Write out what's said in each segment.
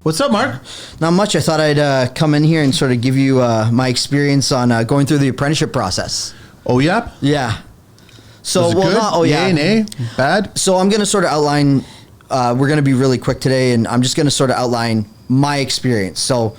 What's up, Mark? Not much. I thought I'd come in here and sort of give you my experience on going through the apprenticeship process. Oh, yeah? Yeah. So, Was it good? not, oh, yeah. Yay, nay, bad? So I'm going to sort of outline, we're going to be really quick today, and I'm just going to sort of outline my experience. So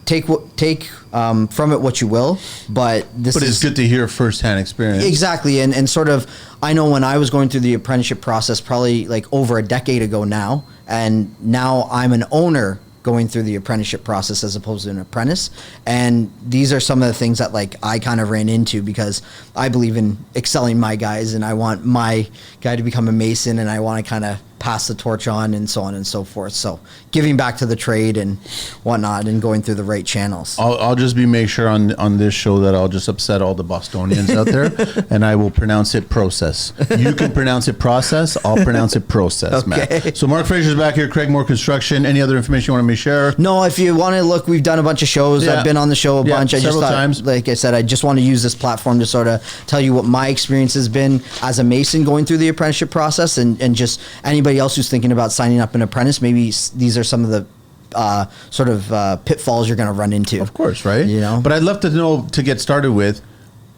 take from it what you will, but it's good to hear firsthand experience. Exactly. And sort of, I know when I was going through the apprenticeship process, probably like over a decade ago now, and now I'm an owner going through the apprenticeship process as opposed to an apprentice. And these are some of the things that like I kind of ran into because I believe in excelling my guys, and I want my guy to become a mason, and I want to kind of pass the torch on and so on and so forth. So giving back to the trade and whatnot and going through the right channels. I'll just make sure on this show that I'll just upset all the Bostonians out there, and I will pronounce it process. You can pronounce it process. I'll pronounce it process, okay. Man. So Marc Fraser's back here, Craigmhor Construction. Any other information you want me to share? No, if you want to look, we've done a bunch of shows. Yeah. I've been on the show a bunch. I just thought, times. Like I said, I just want to use this platform to sort of tell you what my experience has been as a mason going through the apprenticeship process, and just anybody else who's thinking about signing up an apprentice, maybe these are some of the pitfalls you're going to run into. Of course, right? You know, but I'd love to know, to get started with,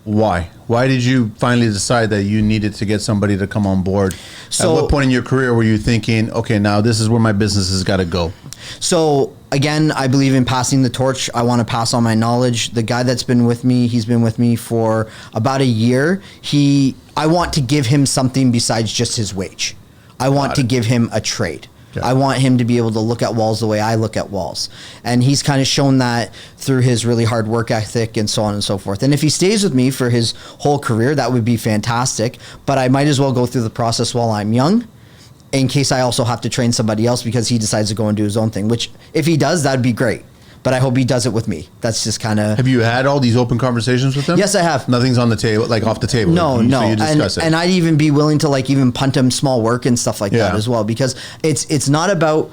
why did you finally decide that you needed to get somebody to come on board? So, at what point in your career were you thinking, okay, now this is where my business has got to go? So again, I believe in passing the torch. I want to pass on my knowledge. The guy that's been with me, he's been with me for about a year. I want to give him something besides just his wage. I want to give him a trade. Okay. I want him to be able to look at walls the way I look at walls. And he's kind of shown that through his really hard work ethic and so on and so forth. And if he stays with me for his whole career, that would be fantastic. But I might as well go through the process while I'm young, in case I also have to train somebody else because he decides to go and do his own thing, which if he does, that'd be great. But I hope he does it with me. That's just kind of... Have you had all these open conversations with him? Yes, I have. Nothing's on the table, like off the table? No. So you discuss it. And I'd even be willing to like even punt him small work and stuff like that as well, because it's not about...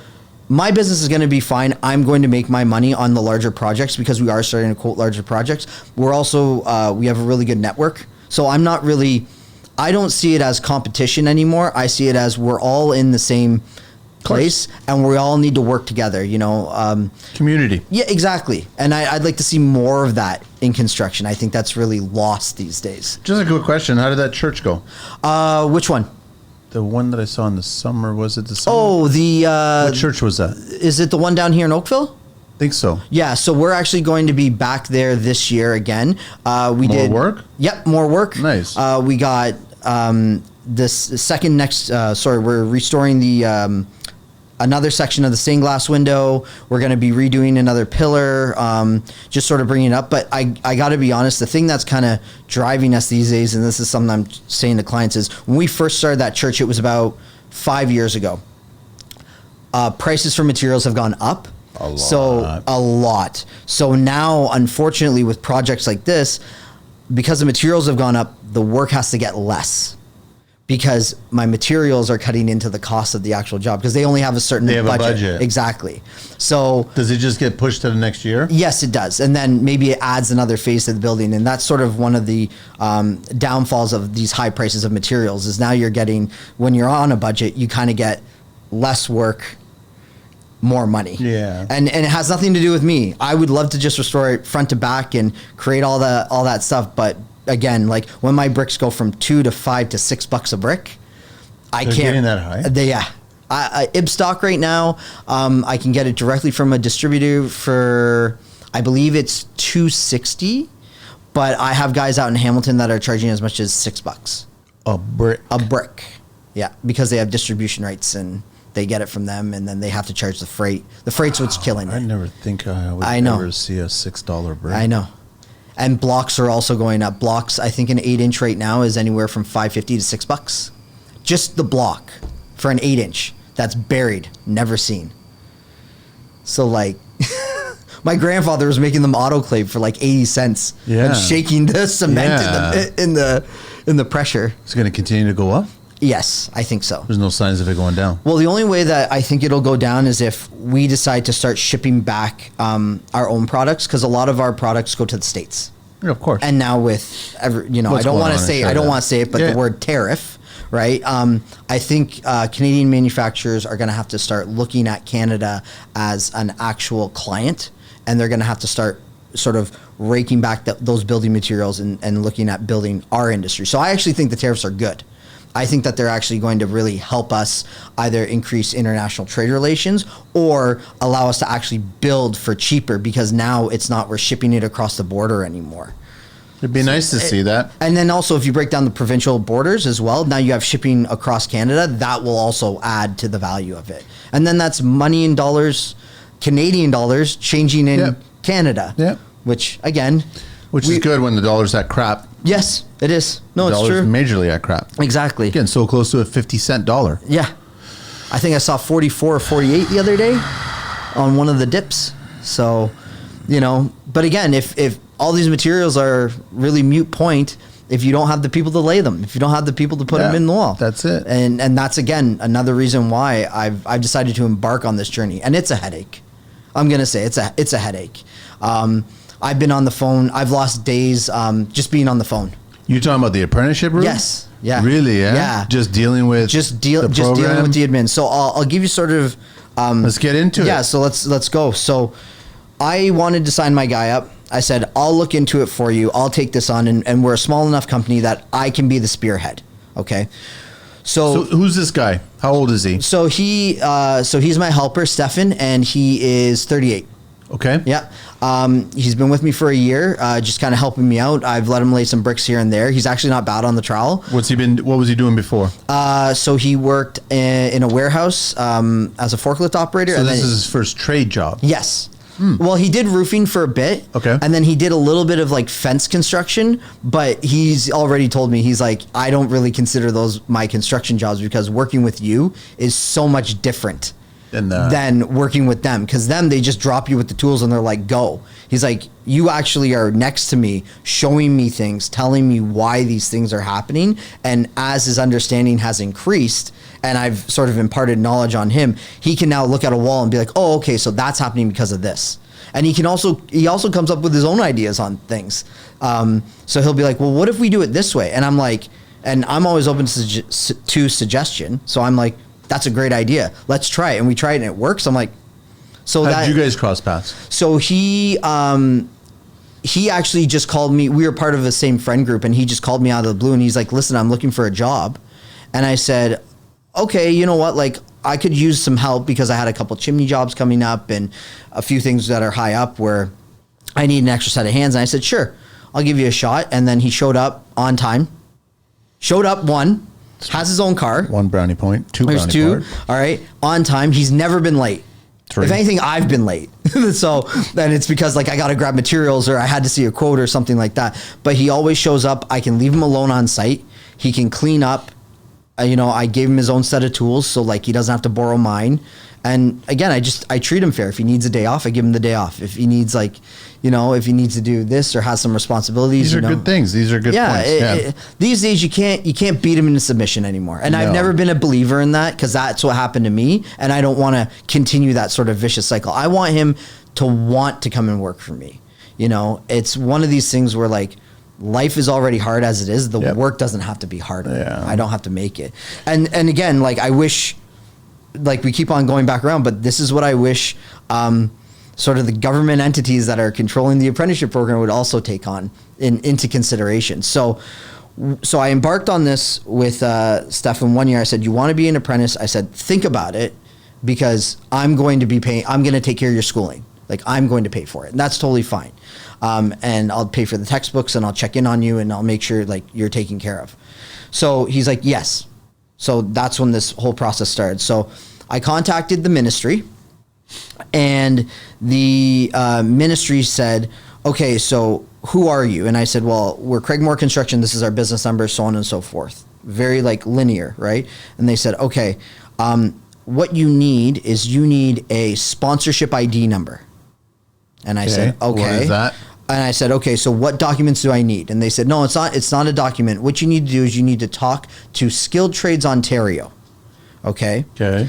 My business is going to be fine. I'm going to make my money on the larger projects because we are starting to quote larger projects. We're also... we have a really good network. So I'm not really... I don't see it as competition anymore. I see it as we're all in the same place and we all need to work together, you know. Community. Yeah, exactly. And I'd like to see more of that in construction. I think that's really lost these days. Just a quick question. How did that church go? Which one? The one that I saw in the summer. Was it the summer? Oh, what church was that? Is it the one down here in Oakville? Think so. Yeah, so we're actually going to be back there this year again. More work? Yep, more work. Nice. We got this second next. We're restoring the another section of the stained glass window. We're going to be redoing another pillar, just sort of bringing it up. But I got to be honest, the thing that's kind of driving us these days, and this is something I'm saying to clients, is when we first started that church, it was about 5 years ago. Prices for materials have gone up. A lot. So now, unfortunately, with projects like this, because the materials have gone up, the work has to get less because my materials are cutting into the cost of the actual job because they only have a certain budget. Exactly. So does it just get pushed to the next year? Yes, it does. And then maybe it adds another phase to the building. And that's sort of one of the downfalls of these high prices of materials is now you're getting, when you're on a budget, you kind of get less work, more money. Yeah. And it has nothing to do with me. I would love to just restore it front to back and create all that stuff. But again, like when my bricks go from $2 to $5 to $6 a brick, I can't. Getting that high? I Ibstock right now, I can get it directly from a distributor for, I believe it's $260, but I have guys out in Hamilton that are charging as much as $6. A brick. Yeah, because they have distribution rights and they get it from them, and then they have to charge the freight. The freight's what's killing it. I never think I would ever see a $6 brick. I know. And blocks are also going up. Blocks, I think an 8-inch right now is anywhere from $5.50 to $6. Just the block for an 8-inch that's buried, never seen. So like, my grandfather was making them autoclave for like 80 cents. Yeah. And shaking the cement in the pressure. It's going to continue to go up? Yes, I think so. There's no signs of it going down. Well, the only way that I think it'll go down is if we decide to start shipping back our own products, because a lot of our products go to the States. Yeah, of course. And now with I don't want to say it, but the word tariff, right? I think Canadian manufacturers are going to have to start looking at Canada as an actual client, and they're going to have to start sort of raking back those building materials and looking at building our industry. So I actually think the tariffs are good. I think that they're actually going to really help us either increase international trade relations or allow us to actually build for cheaper, because now it's not we're shipping it across the border anymore. It'd be nice to see that. And then also, if you break down the provincial borders as well, now you have shipping across Canada. That will also add to the value of it. And then that's money in dollars, Canadian dollars, changing in Canada. Yeah. Which, again... Which is good when the dollar's at crap. Yes, it is. No, it's true. The dollar's majorly at crap. Exactly. Again, so close to a 50-cent dollar. Yeah. I think I saw 44 or 48 the other day on one of the dips. So, but again, if all these materials are really moot point, if you don't have the people to lay them, if you don't have the people to put them in the wall. That's it. And that's, again, another reason why I've decided to embark on this journey. And it's a headache. I'm going to say it's a headache. I've been on the phone. I've lost days just being on the phone. You talking about the apprenticeship route? Yes. Yeah. Really? Yeah. Yeah. Just dealing with dealing with the admin. So I'll give you sort of. Let's get into it. Yeah. So let's go. So I wanted to sign my guy up. I said, I'll look into it for you. I'll take this on, and we're a small enough company that I can be the spearhead. Okay. So who's this guy? How old is he? So he's my helper, Stefan, and he is 38. Okay. Yeah. He's been with me for a year, just kind of helping me out. I've let him lay some bricks here and there. He's actually not bad on the trowel. What was he doing before? So he worked in a warehouse as a forklift operator. So this is his first trade job? Yes. Well, he did roofing for a bit. Okay. And then he did a little bit of like fence construction, but he's already told me, he's like, I don't really consider those my construction jobs, because working with you is so much different than working with them, because they just drop you with the tools and they're like, go. He's like, you actually are next to me, showing me things, telling me why these things are happening. And as his understanding has increased and I've sort of imparted knowledge on him, he can now look at a wall and be like, oh, okay, so that's happening because of this. And he also comes up with his own ideas on things. So he'll be like, well, what if we do it this way? And I'm like, and I'm always open to suggestion. So I'm like, that's a great idea. Let's try it. And we tried it and it works. I'm like, so how did you guys cross paths? So he actually just called me. We were part of the same friend group, and he just called me out of the blue, and he's like, listen, I'm looking for a job. And I said, okay, you know what? Like, I could use some help, because I had a couple chimney jobs coming up and a few things that are high up where I need an extra set of hands. And I said, sure, I'll give you a shot. And then he showed up on time, has his own car. 1 brownie point, 2 There's brownie point. All right. On time. He's never been late. 3. If anything, I've been late. So then it's because like I got to grab materials or I had to see a quote or something like that. But he always shows up. I can leave him alone on site. He can clean up. I gave him his own set of tools, so like he doesn't have to borrow mine. And again, I treat him fair. If he needs a day off, I give him the day off. If he needs if he needs to do this or has some responsibilities, these are good things. These are good points. These days you can't beat him into submission anymore. And I've never been a believer in that, because that's what happened to me. And I don't want to continue that sort of vicious cycle. I want him to want to come and work for me. It's one of these things where like, life is already hard as it is. The work doesn't have to be harder. Yeah. I don't have to make it. And again, like I wish, like we keep on going back around, but this is what I wish sort of the government entities that are controlling the apprenticeship program would also take on into consideration. So I embarked on this with Stefan 1 year. I said, you want to be an apprentice? I said, think about it, because I'm going to take care of your schooling. Like I'm going to pay for it. And that's totally fine. And I'll pay for the textbooks, and I'll check in on you, and I'll make sure like you're taken care of. So he's like, yes. So that's when this whole process started. So I contacted the ministry, and the ministry said, okay, so who are you? And I said, well, we're Craigmhor Construction. This is our business number, so on and so forth. Very like linear, right? And they said, okay, what you need is a sponsorship ID number. And I said, okay. What is that? And I said, okay, so what documents do I need? And they said, no, it's not a document. What you need to do is you need to talk to Skilled Trades Ontario. Okay? Okay.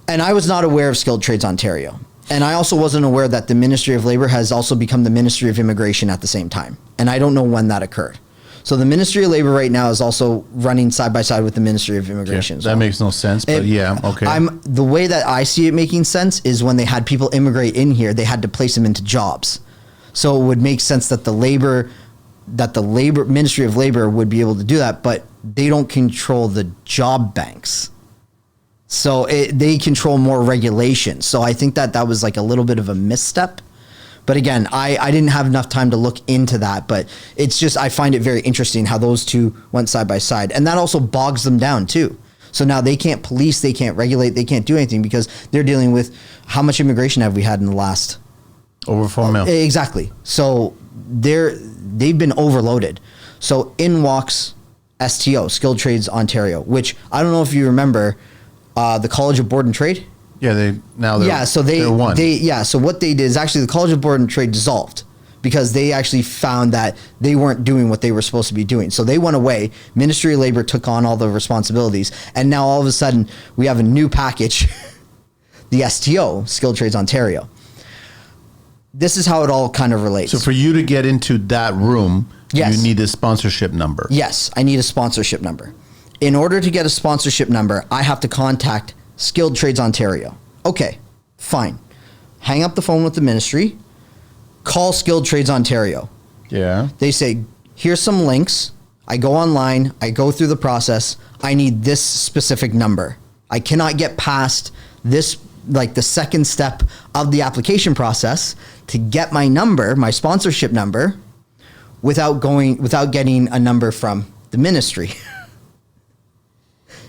And I was not aware of Skilled Trades Ontario. And I also wasn't aware that the Ministry of Labor has also become the Ministry of Immigration at the same time. And I don't know when that occurred. So the Ministry of Labor right now is also running side by side with the Ministry of Immigration. That makes no sense, but okay. The way that I see it making sense is when they had people immigrate in here, they had to place them into jobs. So it would make sense that the Ministry of Labor would be able to do that, but they don't control the job banks. So they control more regulations. So I think that was like a little bit of a misstep. But again, I didn't have enough time to look into that. But it's just, I find it very interesting how those two went side by side. And that also bogs them down too. So now they can't police, they can't regulate, they can't do anything because they're dealing with how much immigration have we had in the last... Over 4 million. Exactly. So they've been overloaded. So in walks STO, Skilled Trades Ontario, which I don't know if you remember, the College of Board and Trade. Yeah, they're one. So what they did is actually the College of Board and Trade dissolved because they actually found that they weren't doing what they were supposed to be doing. So they went away. Ministry of Labor took on all the responsibilities, and now all of a sudden we have a new package, the STO, Skilled Trades Ontario. This is how it all kind of relates. So for you to get into that room, yes, you need a sponsorship number. Yes, I need a sponsorship number. In order to get a sponsorship number, I have to contact Skilled Trades Ontario. Okay, fine. Hang up the phone with the ministry, call Skilled Trades Ontario. Yeah. They say, here's some links. I go online, I go through the process. I need this specific number. I cannot get past this, like the second step of the application process to get my number, my sponsorship number, without getting a number from the ministry.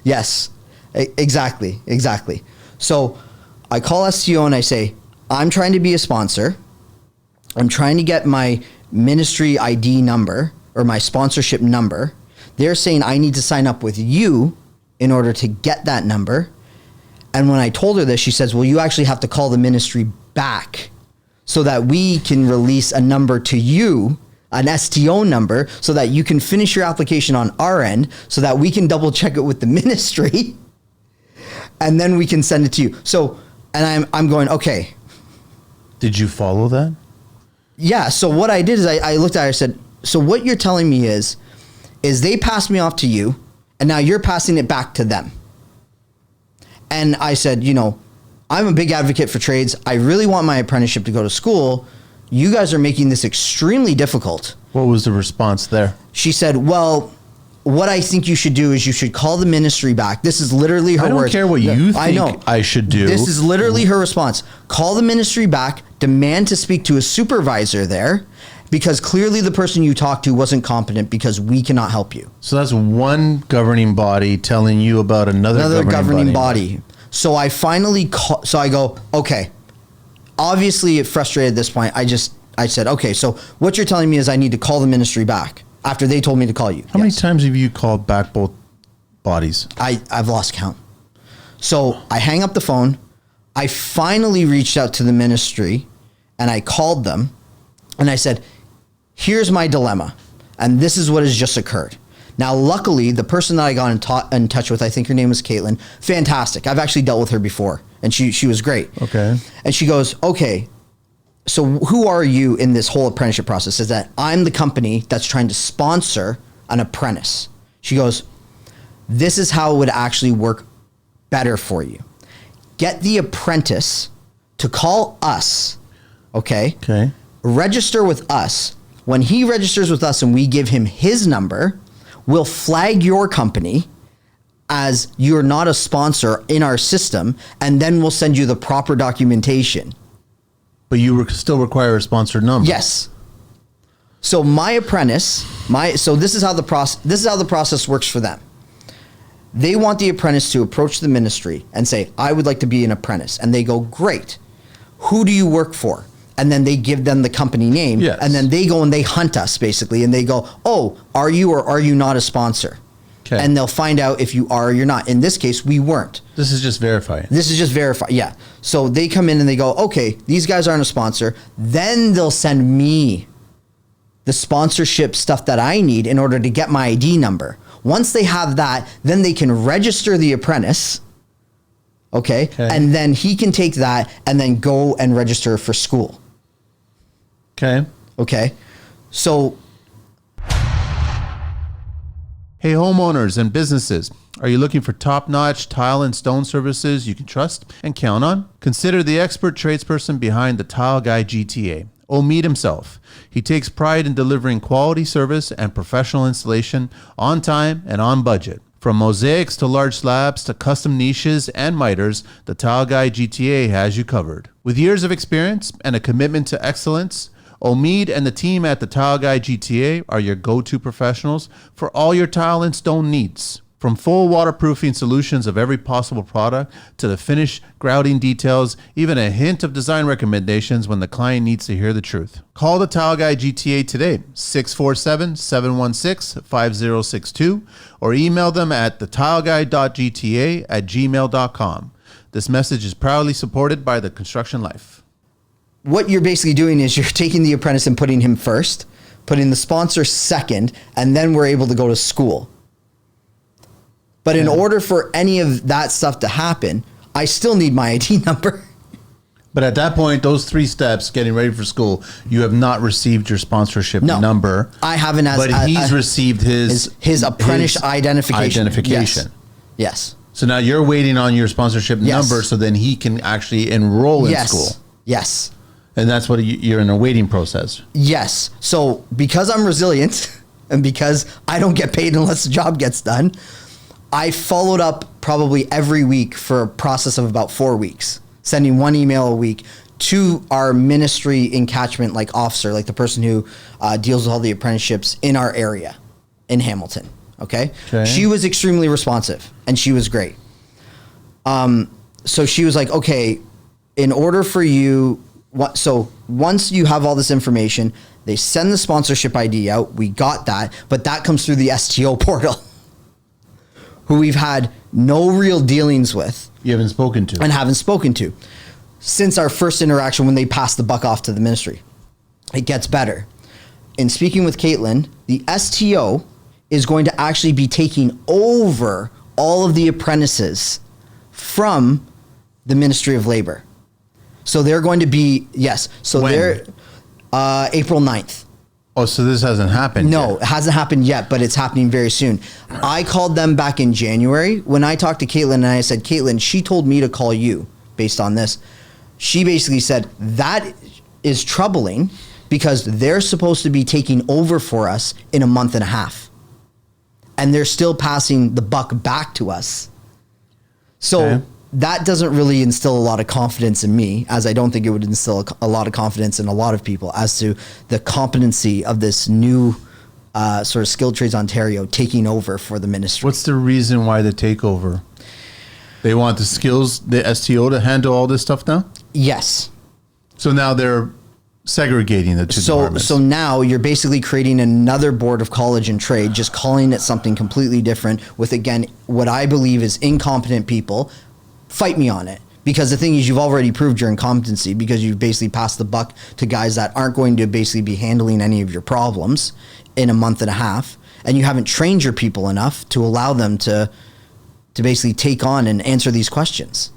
Yes, exactly. So I call STO and I say, I'm trying to be a sponsor. I'm trying to get my ministry ID number or my sponsorship number. They're saying I need to sign up with you in order to get that number. And when I told her this, she says, well, you actually have to call the ministry back so that we can release a number to you, an STO number, so that you can finish your application on our end, so that we can double check it with the ministry, and then we can send it to you. So, and I'm going, okay. Did you follow that? Yeah. So what I did is I looked at her and said, so what you're telling me is they passed me off to you, and now you're passing it back to them. And I said, I'm a big advocate for trades. I really want my apprenticeship to go to school. You guys are making this extremely difficult. What was the response there? She said, well, what I think you should do is you should call the ministry back. This is literally her words. I don't care what you think I should do. This is literally her response. Call the ministry back, demand to speak to a supervisor there, because clearly the person you talked to wasn't competent because we cannot help you. So that's one governing body telling you about another governing body. So I finally I go, okay. Obviously, it frustrated at this point. I said, okay, so what you're telling me is I need to call the ministry back after they told me to call you. How many times have you called back both bodies? I've lost count. So I hang up the phone. I finally reached out to the ministry and I called them and I said, here's my dilemma. And this is what has just occurred. Now, luckily, the person that I got in touch with, I think her name was Caitlin, fantastic. I've actually dealt with her before, and she was great. Okay. And she goes, okay, so who are you in this whole apprenticeship process? Is that I'm the company that's trying to sponsor an apprentice. She goes, this is how it would actually work better for you. Get the apprentice to call us, okay? Okay. Register with us. When he registers with us and we give him his number, we'll flag your company as you're not a sponsor in our system, and then we'll send you the proper documentation. But you still require a sponsor number. Yes. So my apprentice, this is how the process works for them. They want the apprentice to approach the ministry and say, I would like to be an apprentice. And they go, great. Who do you work for? And then they give them the company name. Yes. And then they go and they hunt us, basically. And they go, oh, are you or are you not a sponsor? Okay. And they'll find out if you are or you're not. In this case, we weren't. This is just verifying. Yeah. So they come in and they go, okay, these guys aren't a sponsor. Then they'll send me the sponsorship stuff that I need in order to get my ID number. Once they have that, then they can register the apprentice. Okay. And then he can take that and then go and register for school. Okay. So Hey, homeowners and businesses, are you looking for top-notch tile and stone services you can trust and count on? Consider the expert tradesperson behind the Tile Guy GTA, Omid himself. He takes pride in delivering quality service and professional installation on time and on budget. From mosaics to large slabs to custom niches and miters, the Tile Guy GTA has you covered. With years of experience and a commitment to excellence, Omid and the team at the Tile Guy GTA are your go-to professionals for all your tile and stone needs. From full waterproofing solutions of every possible product to the finished grouting details, even a hint of design recommendations when the client needs to hear the truth. Call the Tile Guy GTA today, 647-716-5062, or email them at thetileguy.gta@gmail.com. This message is proudly supported by the Construction Life. What you're basically doing is you're taking the apprentice and putting him first, putting the sponsor second, and then we're able to go to school. But in order for any of that stuff to happen, I still need my ID number. But at that point, those 3 steps, getting ready for school, you have not received your sponsorship number. I haven't. But he's received his apprentice identification. Yes. So now you're waiting on your sponsorship number so then he can actually enroll in school. Yes. And that's what you're in a waiting process. Yes. So because I'm resilient and because I don't get paid unless the job gets done, I followed up probably every week for a process of about 4 weeks, sending 1 email a week to our ministry encatchment officer, like the person who deals with all the apprenticeships in our area in Hamilton. Okay. She was extremely responsive and she was great. So she was like, okay, in order for you, so once you have all this information, they send the sponsorship ID out. We got that, but that comes through the STO portal, who we've had no real dealings with. You haven't spoken to. And haven't spoken to since our first interaction when they passed the buck off to the ministry. It gets better. In speaking with Caitlin, the STO is going to actually be taking over all of the apprentices from the Ministry of Labor. So they're going to be, So when? they're April 9th. Oh, so this hasn't happened No, yet. it hasn't happened yet, but it's happening very soon. I called them back in January when I talked to Caitlin and I said, Caitlin, she told me to call you based on this. She basically said that is troubling because they're supposed to be taking over for us in a month and a half. And they're still passing the buck back to us. So that doesn't really instill a lot of confidence in me, as I don't think it would instill a lot of confidence in a lot of people as to the competency of this new sort of Skilled Trades Ontario taking over for the ministry. What's the reason why the takeover? They want the STO to handle all this stuff now? Yes. So now they're segregating the two departments. So now you're basically creating another board of college and trade, just calling it something completely different with, again, what I believe is incompetent people. Fight me on it. Because the thing is, you've already proved your incompetency because you've basically passed the buck to guys that aren't going to basically be handling any of your problems in a month and a half. And you haven't trained your people enough to allow them to basically take on and answer these questions.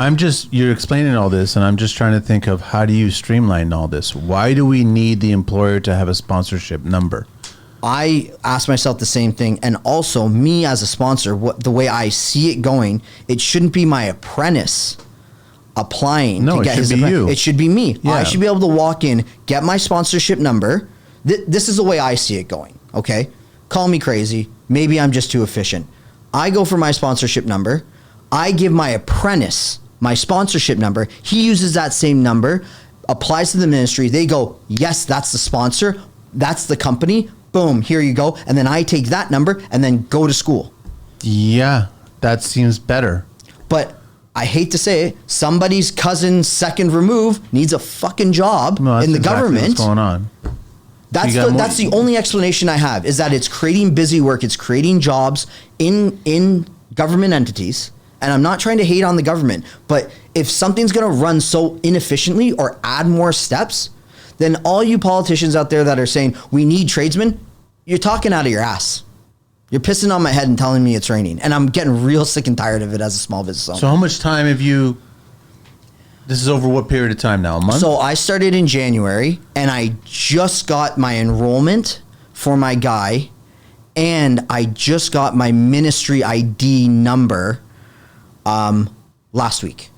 You're explaining all this, and I'm just trying to think of how do you streamline all this? Why do we need the employer to have a sponsorship number? I asked myself the same thing. And also me as a sponsor, the way I see it going, it shouldn't be my apprentice applying to get his apprentice. It should be me. Yeah. I should be able to walk in, get my sponsorship number. This is the way I see it going. Okay. Call me crazy. Maybe I'm just too efficient. I go for my sponsorship number. I give my apprentice my sponsorship number. He uses that same number, applies to the ministry. They go, yes, that's the sponsor. That's the company. Boom, here you go. And then I take that number and then go to school. Yeah, that seems better. But I hate to say it, somebody's cousin's second remove needs a fucking job in the government. What's going on? That's the only explanation I have, is that it's creating busy work. It's creating jobs in government entities. And I'm not trying to hate on the government, but if something's going to run so inefficiently or add more steps, then all you politicians out there that are saying we need tradesmen, you're talking out of your ass. You're pissing on my head and telling me it's raining. And I'm getting real sick and tired of it as a small business owner. So how much time have you... This is over what period of time now? A month? So I started in January, and I just got my enrollment for my guy and I just got my ministry ID number last week.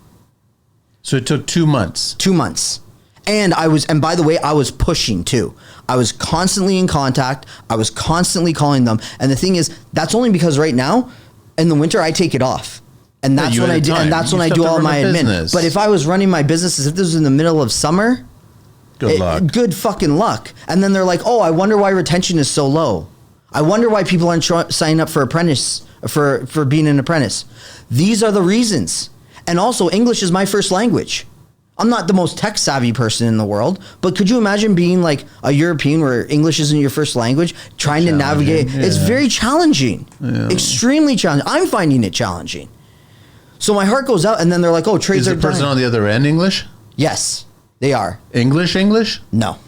So it took 2 months. 2 months. And by the way, I was pushing too. I was constantly in contact. I was constantly calling them. And the thing is, that's only because right now in the winter, I take it off. And that's when I do, and that's when I do all my admin. But if I was running my business as if this was in the middle of summer, good luck. Good fucking luck. And then they're like, oh, I wonder why retention is so low. I wonder why people aren't signing up for apprentice, for being an apprentice. These are the reasons. And also, English is my first language. I'm not the most tech savvy person in the world, but could you imagine being like a European where English isn't your first language, trying to navigate? Yeah. It's very challenging, extremely challenging. I'm finding it challenging. So my heart goes out, and then they're like, oh, trades are dying. Is the person on the other end English? Yes, they are. English? No.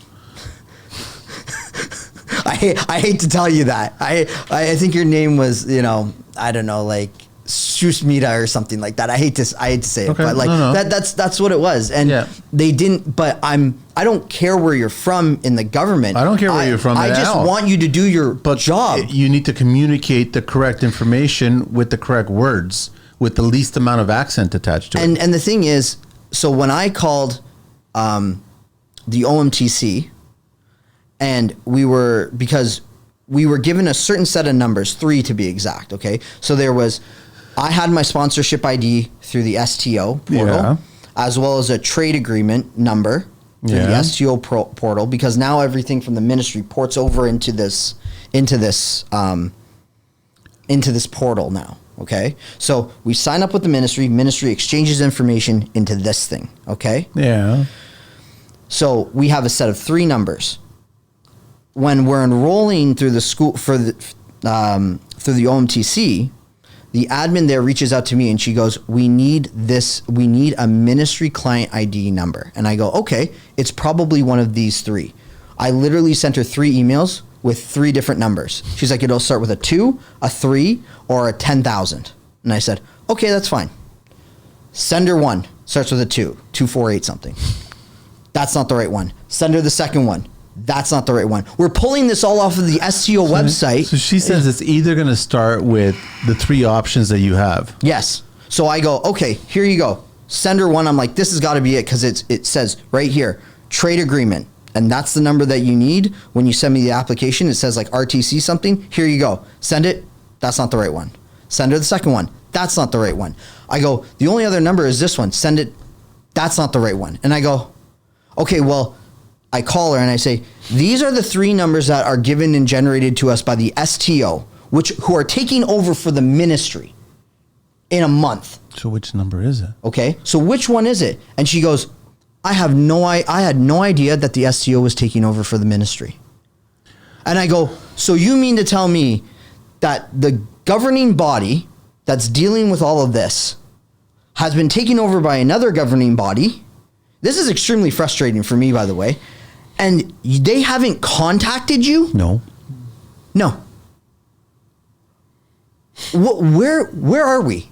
I hate to tell you that. I think your name was, I don't know, like Shusmita or something like that. I hate to say it, but like that's what it was. And they didn't, but I don't care where you're from in the government. I don't care where you're from. I just want you to do your job. You need to communicate the correct information with the correct words, with the least amount of accent attached to it. And the thing is, so when I called the OMTC, and because we were given a certain set of numbers, 3 to be exact, okay? So I had my sponsorship ID through the STO portal, as well as a trade agreement number through the STO portal, because now everything from the ministry ports over into this portal now, okay? So we sign up with the ministry exchanges information into this thing, okay? Yeah. So we have a set of 3 numbers. When we're enrolling through the school through the OMTC, the admin there reaches out to me and she goes, we need a ministry client ID number. And I go, okay, it's probably one of these 3. I literally sent her 3 emails with 3 different numbers. She's like, it'll start with a 2, a 3, or a 10,000. And I said, okay, that's fine. Send her one, starts with a 248 something. That's not the right one. Send her the second one. That's not the right one. We're pulling this all off of the SEO website. So she says it's either going to start with the 3 options that you have. Yes. So I go, okay, here you go. Send her one. I'm like, this has got to be it, because it says right here, trade agreement. And that's the number that you need when you send me the application. It says like RTC something. Here you go. Send it. That's not the right one. Send her the second one. That's not the right one. I go, the only other number is this one. Send it. That's not the right one. And I go, okay, well, I call her and I say, these are the 3 numbers that are given and generated to us by the STO, who are taking over for the ministry in a month. So which number is it? Okay. So which one is it? And she goes, I had no idea that the STO was taking over for the ministry. And I go, so you mean to tell me that the governing body that's dealing with all of this has been taken over by another governing body? This is extremely frustrating for me, by the way. And they haven't contacted you? No. Where are we?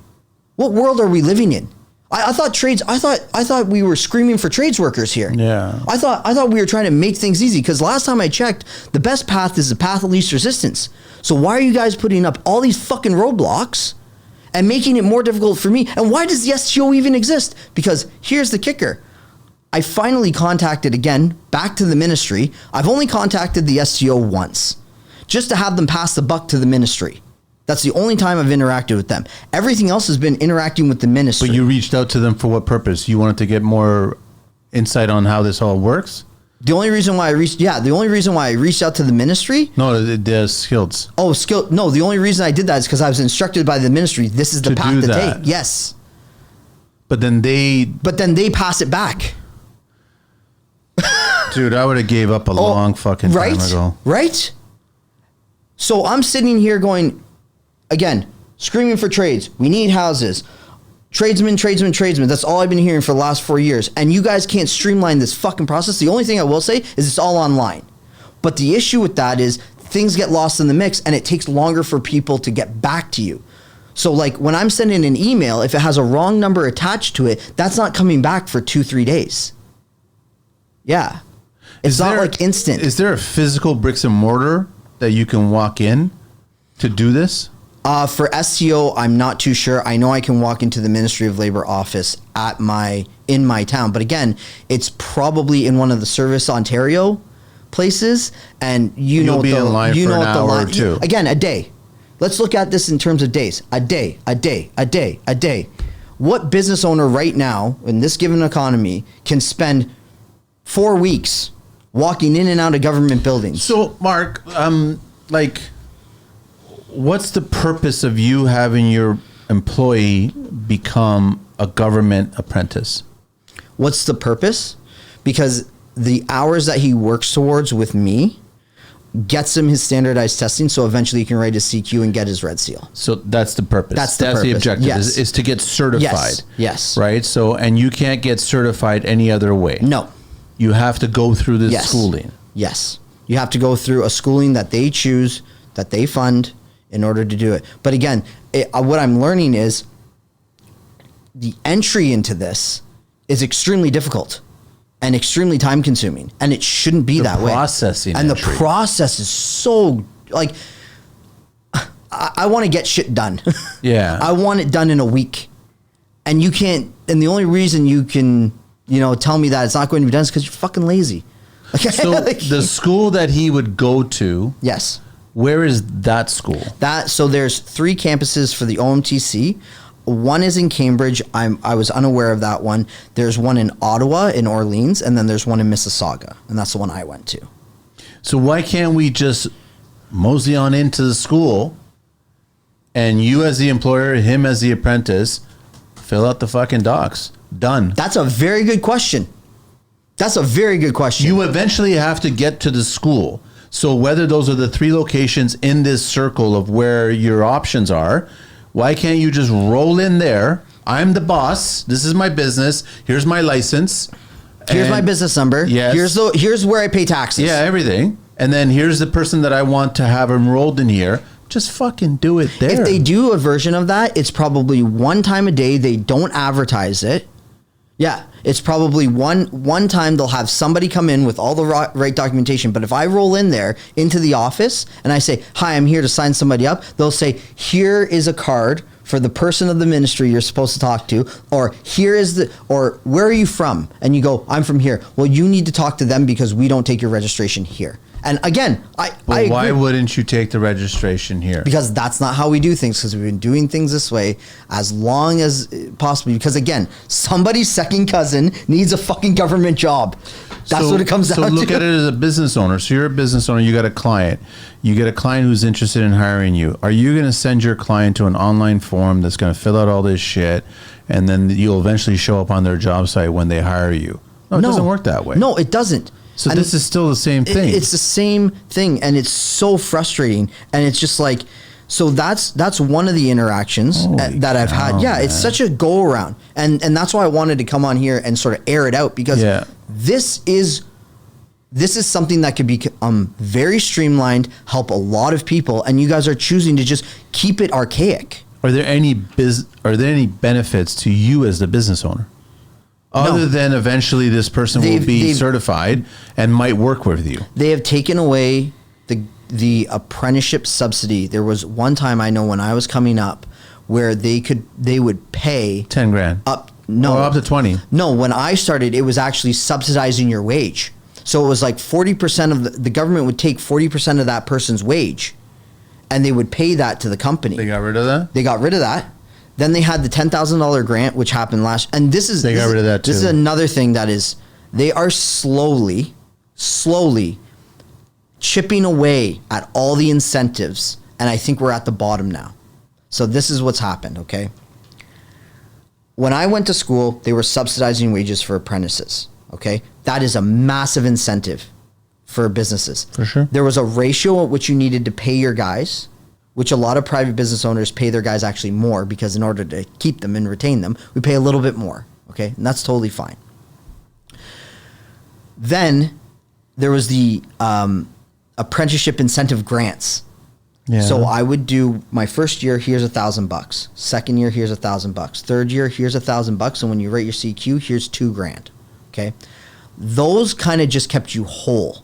What world are we living in? I thought we were screaming for trades workers here. Yeah. I thought we were trying to make things easy, because last time I checked, the best path is the path of least resistance. So why are you guys putting up all these fucking roadblocks and making it more difficult for me? And why does the STO even exist? Because here's the kicker. I finally contacted again, back to the ministry. I've only contacted the STO once, just to have them pass the buck to the ministry. That's the only time I've interacted with them. Everything else has been interacting with the ministry. But you reached out to them for what purpose? You wanted to get more insight on how this all works? The only reason why I reached out to the ministry. No, the skills. Oh, skill. No, the only reason I did that is because I was instructed by the ministry. This is the path to take. Yes. But then they pass it back. Dude, I would have gave up a long fucking time ago. Right? So I'm sitting here going, again, screaming for trades. We need houses. Tradesmen. That's all I've been hearing for the last 4 years. And you guys can't streamline this fucking process. The only thing I will say is it's all online. But the issue with that is things get lost in the mix, and it takes longer for people to get back to you. So like when I'm sending an email, if it has a wrong number attached to it, that's not coming back for 2-3 days. Yeah. It's not like instant. Is there a physical bricks and mortar that you can walk in to do this? For STO, I'm not too sure. I know I can walk into the Ministry of Labor office in my town, but again, it's probably in one of the Service Ontario places, and You'll be in line for an hour or two. Again, a day. Let's look at this in terms of days. A day. What business owner right now in this given economy can spend 4 weeks walking in and out of government buildings? So, Mark, what's the purpose of you having your employee become a government apprentice? What's the purpose? Because the hours that he works towards with me gets him his standardized testing, so eventually he can write his CQ and get his red seal. So that's the purpose. That's the objective, yes. is to get certified. Yes. Right? So, and you can't get certified any other way. No. You have to go through this schooling. Yes. You have to go through a schooling that they choose, that they fund in order to do it. But again, what I'm learning is the entry into this is extremely difficult and extremely time consuming, and it shouldn't be that way. And the process is so like, I want to get shit done. Yeah. I want it done in a week, and you can't, and the only reason you can, tell me that it's not going to be done is because you're fucking lazy. So the school that he would go to. Yes. Where is that school? So there's 3 campuses for the OMTC. One is in Cambridge. I was unaware of that one. There's one in Ottawa, in Orleans, and then there's one in Mississauga, and that's the one I went to. So why can't we just mosey on into the school, and you as the employer, him as the apprentice, fill out the fucking docs? Done. That's a very good question. You eventually have to get to the school. So whether those are the 3 locations in this circle of where your options are, why can't you just roll in there? I'm the boss. This is my business. Here's my license. Here's my business number. Yes. Here's where I pay taxes. Yeah, everything. And then here's the person that I want to have enrolled in here. Just fucking do it there. If they do a version of that, it's probably one time a day. They don't advertise it. Yeah, it's probably one time they'll have somebody come in with all the right documentation. But if I roll in there into the office and I say, "Hi, I'm here to sign somebody up," they'll say, "Here is a card for the person of the ministry you're supposed to talk to," or or "Where are you from?" And you go, "I'm from here." Well, you need to talk to them because we don't take your registration here. And again, I agree. Why wouldn't you take the registration here? Because that's not how we do things, because we've been doing things this way as long as possible. Because again, somebody's second cousin needs a fucking government job. That's what it comes down to. So look at it as a business owner. So you're a business owner, you got a client. You get a client who's interested in hiring you. Are you going to send your client to an online form that's going to fill out all this shit, and then you'll eventually show up on their job site when they hire you? No, it doesn't work that way. No, it doesn't. So this is still the same thing. It's the same thing, and it's so frustrating. And it's just like, so that's one of the interactions that I've had. Yeah, it's such a go around, and that's why I wanted to come on here and sort of air it out, because this is something that could be very streamlined, help a lot of people, and you guys are choosing to just keep it archaic. Are there any benefits to you as the business owner? Other than eventually this person will be certified and might work with you. They have taken away the apprenticeship subsidy. There was one time, I know, when I was coming up, where they would pay 10 grand up to 20. No, when I started, it was actually subsidizing your wage. So it was like 40% of the government would take 40% of that person's wage, and they would pay that to the company. They got rid of that? They got rid of that. Then they had the $10,000 grant, which happened and they got rid of that too. This is another thing they are slowly chipping away at all the incentives, and I think we're at the bottom now. So this is what's happened, okay? When I went to school, they were subsidizing wages for apprentices, okay? That is a massive incentive for businesses. For sure. There was a ratio at which you needed to pay your guys, which a lot of private business owners pay their guys actually more, because in order to keep them and retain them, we pay a little bit more, okay? And that's totally fine. Then there was the apprenticeship incentive grants. Yeah. So I would do my first year, here's $1,000. Second year, here's $1,000. Third year, here's $1,000. And when you rate your CQ, here's $2,000, okay? Those kind of just kept you whole.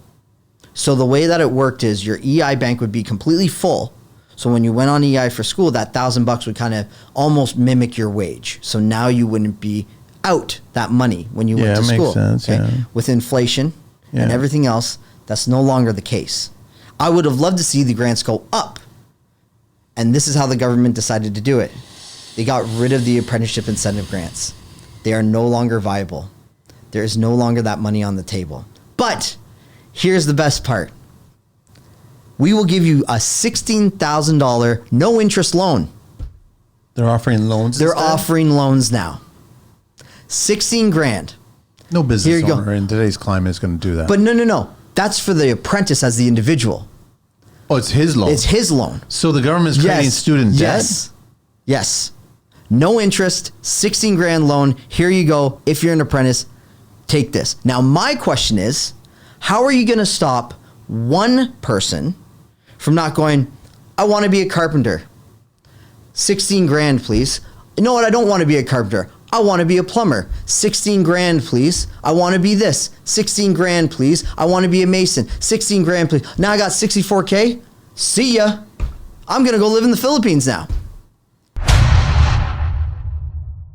So the way that it worked is your EI bank would be completely full. So when you went on EI for school, that $1,000 would kind of almost mimic your wage. So now you wouldn't be out that money when you went to school. Makes sense, okay? yeah. With inflation and everything else, that's no longer the case. I would have loved to see the grants go up. And this is how the government decided to do it. They got rid of the apprenticeship incentive grants. They are no longer viable. There is no longer that money on the table. But here's the best part. We will give you a $16,000 no interest loan. They're offering loans. They're offering loans now. 16 grand. No business owner in today's climate is going to do that. But no. That's for the apprentice as the individual. Oh, it's his loan. It's his loan. So the government's creating student debt? Yes. No interest, 16 grand loan. Here you go. If you're an apprentice, take this. Now, my question is, how are you going to stop one person from not going, I want to be a carpenter. 16 grand, please. You know what? I don't want to be a carpenter. I want to be a plumber. 16 grand, please. I want to be this. 16 grand, please. I want to be a mason. 16 grand, please. Now I got 64K. See ya. I'm going to go live in the Philippines now.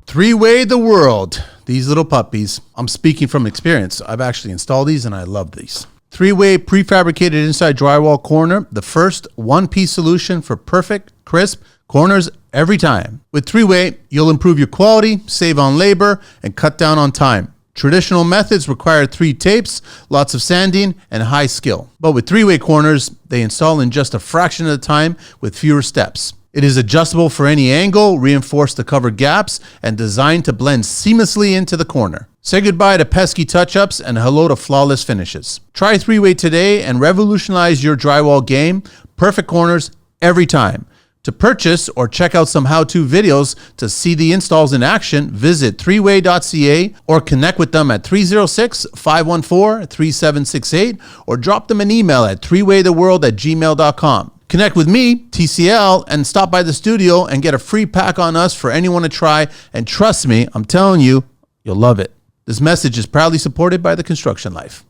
Three-way the world. These little puppies. I'm speaking from experience. I've actually installed these and I love these. Three-way prefabricated inside drywall corner. The first one-piece solution for perfect, crisp corners every time. With three-way, you'll improve your quality, save on labor, and cut down on time. Traditional methods require 3 tapes, lots of sanding, and high skill. But with three-way corners, they install in just a fraction of the time with fewer steps. It is adjustable for any angle, reinforced to cover gaps, and designed to blend seamlessly into the corner. Say goodbye to pesky touch-ups and hello to flawless finishes. Try three-way today and revolutionize your drywall game. Perfect corners every time. To purchase or check out some how-to videos to see the installs in action, visit threeway.ca or connect with them at 306-514-3768 or drop them an email at threewaytheworld@gmail.com. Connect with me, TCL, and stop by the studio and get a free pack on us for anyone to try. And trust me, I'm telling you, you'll love it. This message is proudly supported by the Construction Life.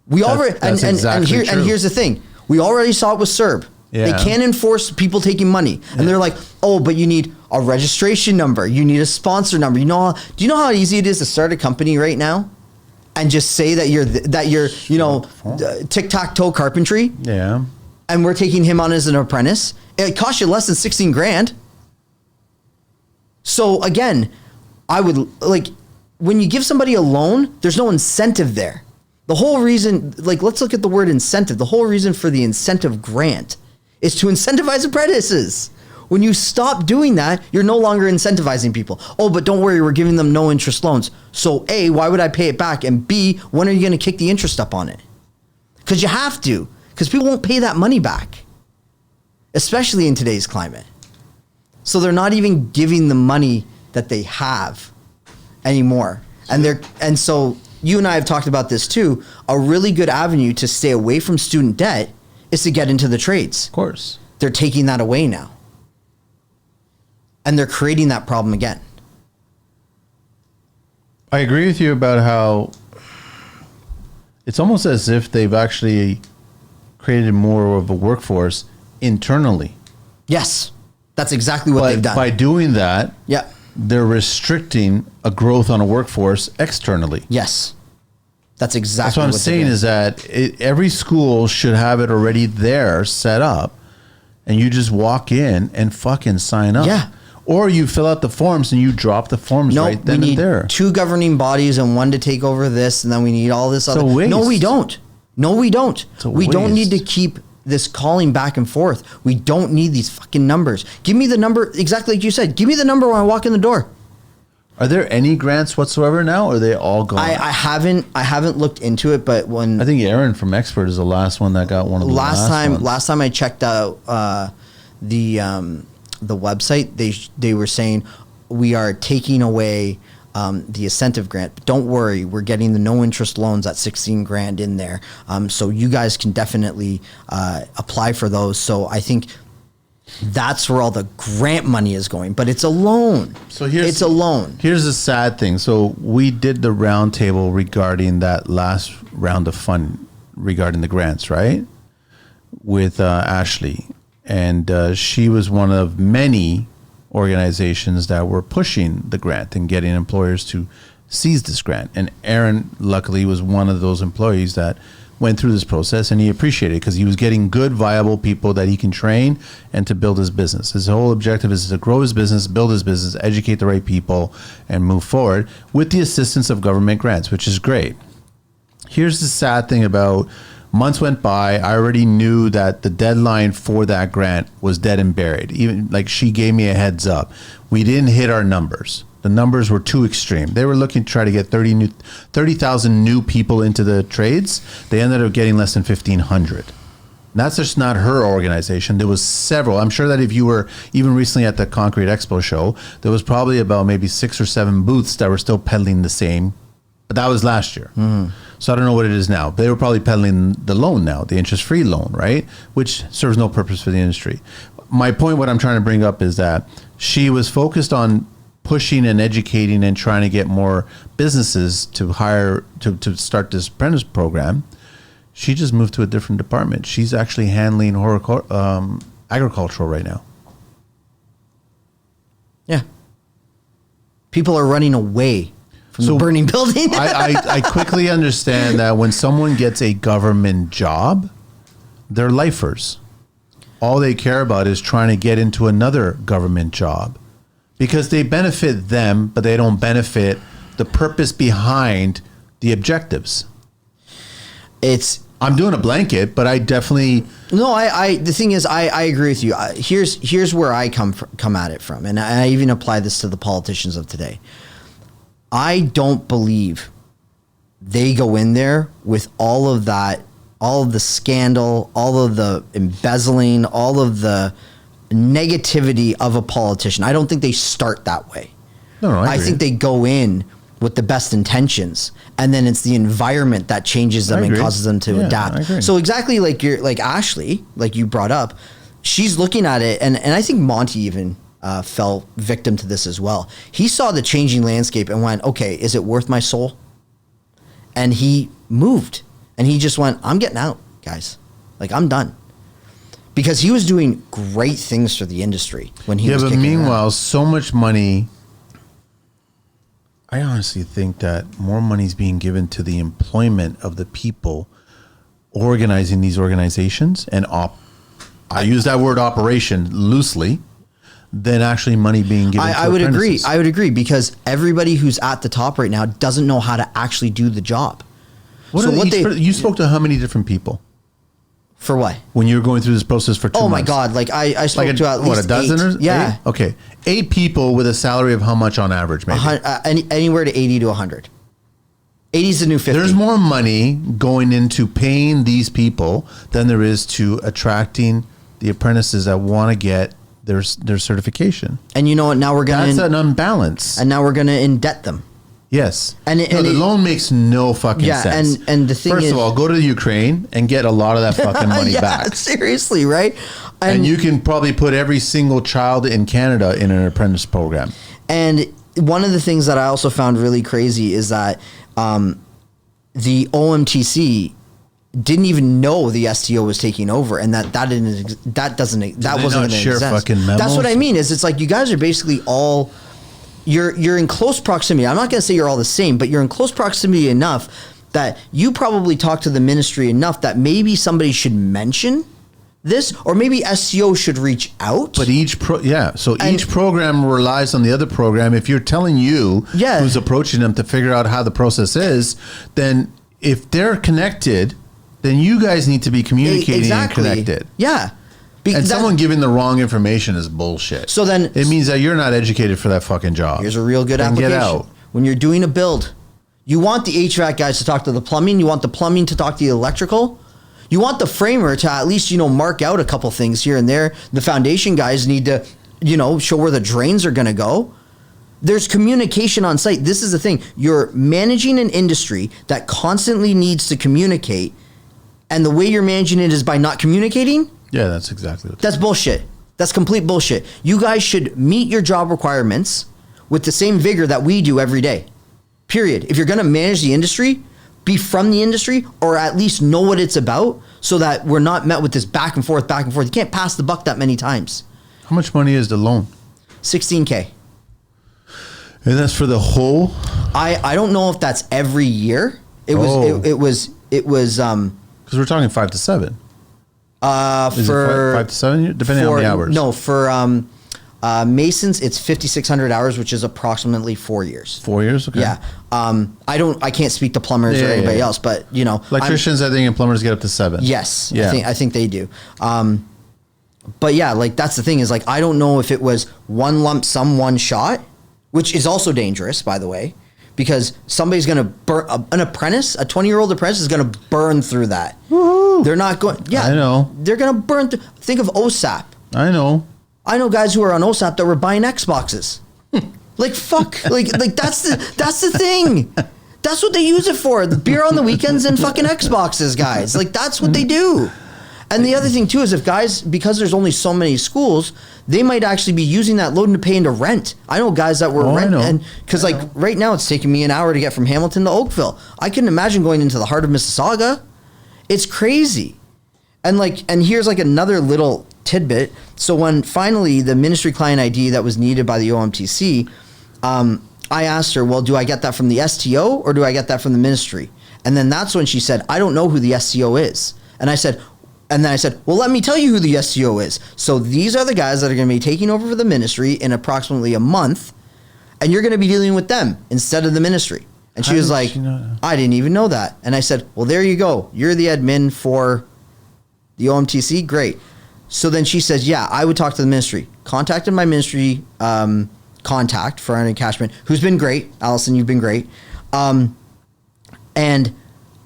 We already that's exactly true. And here's the thing. We already saw it with CERB. Yeah. They can't enforce people taking money. And they're like, oh, but you need a registration number. You need a sponsor number. Do you know how easy it is to start a company right now? And just say that you're tic-tac-toe carpentry? Yeah. And we're taking him on as an apprentice. It costs you less than 16 grand. So again, I would when you give somebody a loan, there's no incentive there. The whole reason, let's look at the word incentive. The whole reason for the incentive grant is to incentivize apprentices. When you stop doing that, you're no longer incentivizing people. Oh, but don't worry, we're giving them no interest loans. So A, why would I pay it back? And B, when are you going to kick the interest up on it? Because you have to. Because people won't pay that money back, especially in today's climate. So they're not even giving the money that they have anymore. And so you and I have talked about this too. A really good avenue to stay away from student debt is to get into the trades. Of course. They're taking that away now. And they're creating that problem again. I agree with you about how it's almost as if they've actually created more of a workforce internally. Yes, that's exactly what they've done. By doing that, yeah, they're restricting a growth on a workforce externally. Yes, that's exactly what I'm saying is that every school should have it already there set up, and you just walk in and fucking sign up. Yeah. Or you fill out the forms and you drop the forms right then and there. 2 governing bodies and 1 to take over this, and then we need all this other. It's a waste. No, we don't. No, we don't. We don't need to waste. keep this calling back and forth. We don't need these fucking numbers. Give me the number, exactly like you said. Give me the number when I walk in the door. Are there any grants whatsoever now, or are they all gone? I haven't looked into it, but when I think Aaron from Expert is the last one that got one of the last ones. Last time I checked out the website, they were saying we are taking away the incentive grant. Don't worry, we're getting the no interest loans at 16 grand in there. So you guys can definitely apply for those. So I think that's where all the grant money is going, but it's a loan. So it's a loan. Here's the sad thing. So we did the roundtable regarding that last round of fund regarding the grants, right? With Ashley. And she was one of many organizations that were pushing the grant and getting employers to seize this grant. And Aaron, luckily, was one of those employees that went through this process, and he appreciated it because he was getting good, viable people that he can train and to build his business. His whole objective is to grow his business, build his business, educate the right people, and move forward with the assistance of government grants, which is great. Here's the sad thing about months went by. I already knew that the deadline for that grant was dead and buried. Even like she gave me a heads up. We didn't hit our numbers. The numbers were too extreme. They were looking to try to get 30,000 new people into the trades. They ended up getting less than 1,500. That's just not her organization. There was several. I'm sure that if you were even recently at the Concrete Expo show, there was probably about maybe 6 or 7 booths that were still peddling the same. But that was last year. So I don't know what it is now. They were probably peddling the loan now, the interest-free loan, right? Which serves no purpose for the industry. My point, what I'm trying to bring up is that she was focused on pushing and educating and trying to get more businesses to hire, to start this apprentice program. She just moved to a different department. She's actually handling agricultural right now. Yeah. People are running away from the burning building. I quickly understand that when someone gets a government job, they're lifers. All they care about is trying to get into another government job because they benefit them, but they don't benefit the purpose behind the objectives. I'm doing a blanket, but I definitely... No, the thing is, I agree with you. Here's where I come at it from, and I even apply this to the politicians of today. I don't believe they go in there with all of that, all of the scandal, all of the embezzling, all of the negativity of a politician. I don't think they start that way. No, I think they go in with the best intentions, and then it's the environment that changes them and causes them to adapt. So exactly like Ashley, like you brought up, she's looking at it, and I think Monty even fell victim to this as well. He saw the changing landscape and went, okay, is it worth my soul? And he moved, and he just went, I'm getting out, guys. Like, I'm done. Because he was doing great things for the industry when he was kicking meanwhile, around. So much money. I honestly think that more money is being given to the employment of the people organizing these organizations, and I use that word operation loosely, than actually money being given to I would apprentices. agree. I would agree because everybody who's at the top right now doesn't know how to actually do the job. You spoke to how many different people? For what? When you were going through this process for 2 months? Oh my God. Like I spoke to at least a dozen 8. or yeah. 8? Okay. 8 people with a salary of how much on average, maybe? Anywhere to 80 to 100. 80 is the new 50. There's more money going into paying these people than there is to attracting the apprentices that want to get their certification. And you know what? Now we're going to... That's an unbalance. And now we're going to indebt them. Yes. The loan makes no fucking sense. And the thing is... First of all, go to Ukraine and get a lot of that fucking money back. Seriously, right? And you can probably put every single child in Canada in an apprentice program. And one of the things that I also found really crazy is that the OMTC didn't even know the STO was taking over, and that wasn't going to exist. Fucking memos? That's what I mean. It's like you guys are basically all... You're in close proximity. I'm not going to say you're all the same, but you're in close proximity enough that you probably talk to the ministry enough that maybe somebody should mention this, or maybe SCO should reach out. But each program relies on the other program. If you're telling who's approaching them to figure out how the process is, then if they're connected, then you guys need to be communicating and connected. Yeah. And someone giving the wrong information is bullshit. So then it means that you're not educated for that fucking job. Here's a real good application. Get out. When you're doing a build, you want the HVAC guys to talk to the plumbing. You want the plumbing to talk to the electrical. You want the framer to at least, mark out a couple things here and there. The foundation guys need to, show where the drains are going to go. There's communication on site. This is the thing. You're managing an industry that constantly needs to communicate. And the way you're managing it is by not communicating. Yeah, that's exactly what that's bullshit. That's complete bullshit. You guys should meet your job requirements with the same vigor that we do every day. Period. If you're going to manage the industry, be from the industry or at least know what it's about so that we're not met with this back and forth. You can't pass the buck that many times. How much money is the loan? $16K. And that's for the whole? I don't know if that's every year. It was because we're talking 5 to 7. Is for it 5 to 7 years? Depending on the hours. No, for Masons, it's 5,600 hours, which is approximately 4 years. 4 years? Okay. Yeah. I can't speak to plumbers or anybody else, but you know, electricians, I think, and plumbers get up to 7. Yes. Yeah. I think they do. But yeah, like that's the thing is like, I don't know if it was one lump sum, one shot, which is also dangerous, by the way, because somebody's going to burn an apprentice, a 20-year-old apprentice is going to burn through that. Woo-hoo. They're not going. Yeah. I know. They're going to burn through. Think of OSAP. I know guys who are on OSAP that were buying Xboxes. Like fuck, like that's the thing. That's what they use it for. The beer on the weekends and fucking Xboxes, guys. Like that's what they do. And the other thing too is if guys, because there's only so many schools, they might actually be using that load to pay into rent. I know guys that were renting, and because like right now it's taking me an hour to get from Hamilton to Oakville. I couldn't imagine going into the heart of Mississauga. It's crazy. And here's like another little tidbit. So when finally the ministry client ID that was needed by the OMTC, I asked her, well, do I get that from the STO or do I get that from the ministry? And then that's when she said, I don't know who the STO is. And then I said, well, let me tell you who the STO is. So these are the guys that are going to be taking over for the ministry in approximately a month, and you're going to be dealing with them instead of the ministry. And she was like, I didn't even know that. And I said, well, there you go. You're the admin for the OMTC. Great. So then she says, yeah, I would talk to the ministry. Contacted my ministry contact for an encashment, who's been great. Allison, you've been great. And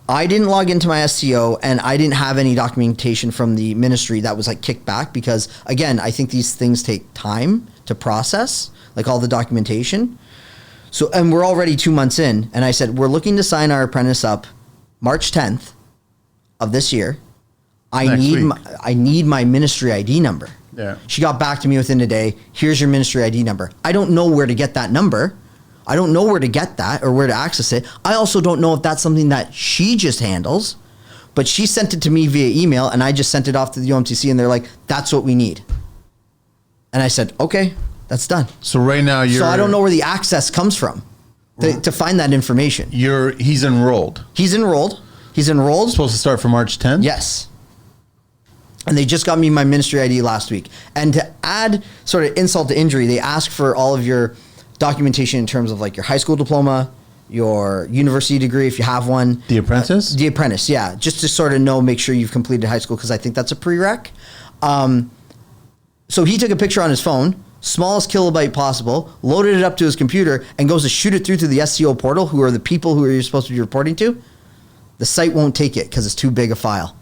I didn't log into my STO, and I didn't have any documentation from the ministry that was like kicked back because, again, I think these things take time to process, like all the documentation. So, and we're already 2 months in, and I said, we're looking to sign our apprentice up March 10th of this year. I need my ministry ID number. Yeah. She got back to me within a day. Here's your ministry ID number. I don't know where to get that number. I don't know where to get that or where to access it. I also don't know if that's something that she just handles, but she sent it to me via email and I just sent it off to the OMTC and they're like, that's what we need. And I said, okay, that's done. So right now So I don't know where the access comes from to find that information. He's enrolled. He's enrolled. Supposed to start for March 10th? Yes. And they just got me my ministry ID last week. And to add sort of insult to injury, they ask for all of your documentation in terms of like your high school diploma, your university degree, if you have one. The apprentice? The apprentice, yeah. Just to sort of make sure you've completed high school, because I think that's a prereq. So he took a picture on his phone, smallest kilobyte possible, loaded it up to his computer, and goes to shoot it through to the SEO portal, who are the people who you're supposed to be reporting to. The site won't take it because it's too big a file.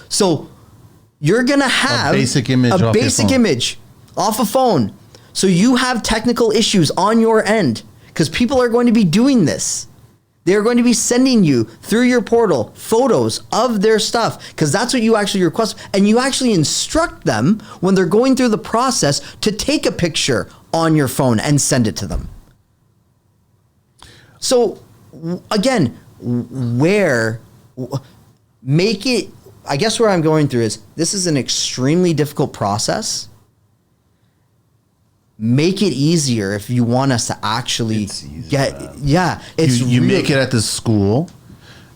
So you're going to have a basic image off a phone. So you have technical issues on your end because people are going to be doing this. They're going to be sending you through your portal photos of their stuff because that's what you actually request. And you actually instruct them when they're going through the process to take a picture on your phone and send it to them. So again, I guess where I'm going through is this is an extremely difficult process. Make it easier if you want us to actually get. Yeah, you make it at the school.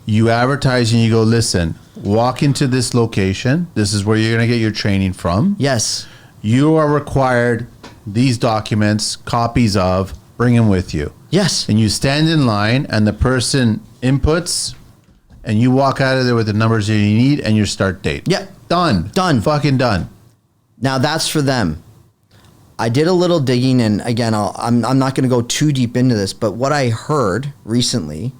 You advertise and you go, listen, walk into this location. This is where you're going to get your training from. Yes. You are required these documents, copies of, bring them with you. Yes. And you stand in line and the person inputs and you walk out of there with the numbers that you need and your start date. Yeah. Done. Fucking done. Now that's for them. I did a little digging, and again, I'm not going to go too deep into this, but what I heard recently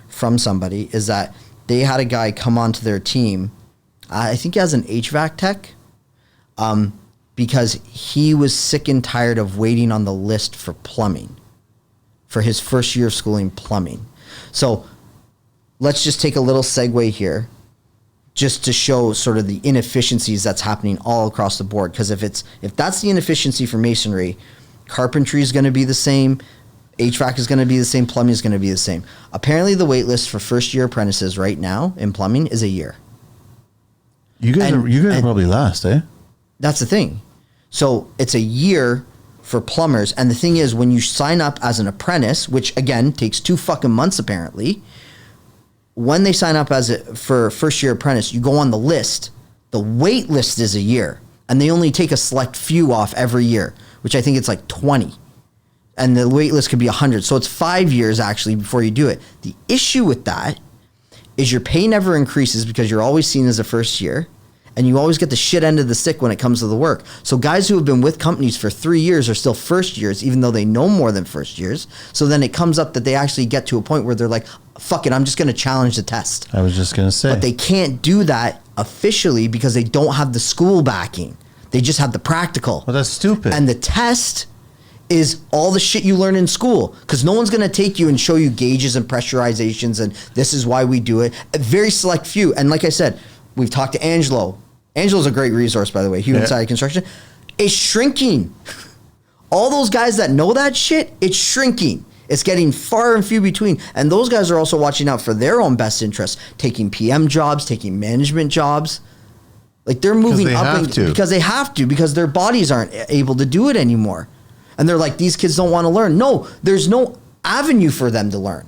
from somebody is that they had a guy come onto their team. I think he has an HVAC tech, because he was sick and tired of waiting on the list for plumbing, for his first year of schooling plumbing. So let's just take a little segue here, just to show sort of the inefficiencies that's happening all across the board. Because if that's the inefficiency for masonry, carpentry is going to be the same, HVAC is going to be the same, plumbing is going to be the same. Apparently the wait list for first year apprentices right now in plumbing is a year. You guys are probably last, eh? That's the thing. So it's a year for plumbers. And the thing is, when you sign up as an apprentice, which again takes 2 fucking months apparently, when they sign up for first year apprentice, you go on the list. The wait list is a year, and they only take a select few off every year, which I think it's like 20. And the wait list could be 100. So it's 5 years actually before you do it. The issue with that is your pay never increases because you're always seen as a first year, and you always get the shit end of the stick when it comes to the work. So guys who have been with companies for 3 years are still first years, even though they know more than first years. So then it comes up that they actually get to a point where they're like, fuck it, I'm just going to challenge the test. I was just going to say. But they can't do that officially because they don't have the school backing. They just have the practical. Well, that's stupid. And the test is all the shit you learn in school, because no one's going to take you and show you gauges and pressurizations and this is why we do it. A very select few. And like I said, we've talked to Angelo. Angelo's a great resource, by the way. Human Side Construction. It's shrinking. All those guys that know that shit, it's shrinking. It's getting far and few between. And those guys are also watching out for their own best interests, taking PM jobs, taking management jobs. Like they're moving up because they have to, because their bodies aren't able to do it anymore. And they're like, these kids don't want to learn. No, there's no avenue for them to learn.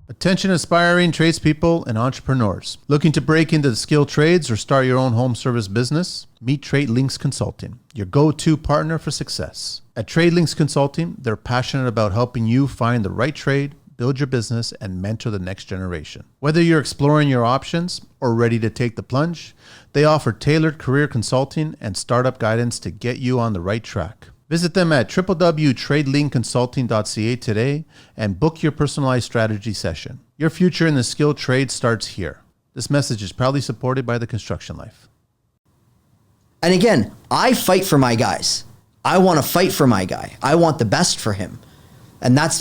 Attention aspiring tradespeople and entrepreneurs. Looking to break into the skilled trades or start your own home service business? Meet Trade Links Consulting, your go-to partner for success. At Trade Links Consulting, they're passionate about helping you find the right trade, build your business, and mentor the next generation. Whether you're exploring your options or ready to take the plunge, they offer tailored career consulting and startup guidance to get you on the right track. Visit them at www.tradelinkconsulting.ca today and book your personalized strategy session. Your future in the skilled trade starts here. This message is proudly supported by the Construction Life. And again, I fight for my guys. I want to fight for my guy. I want the best for him. And that's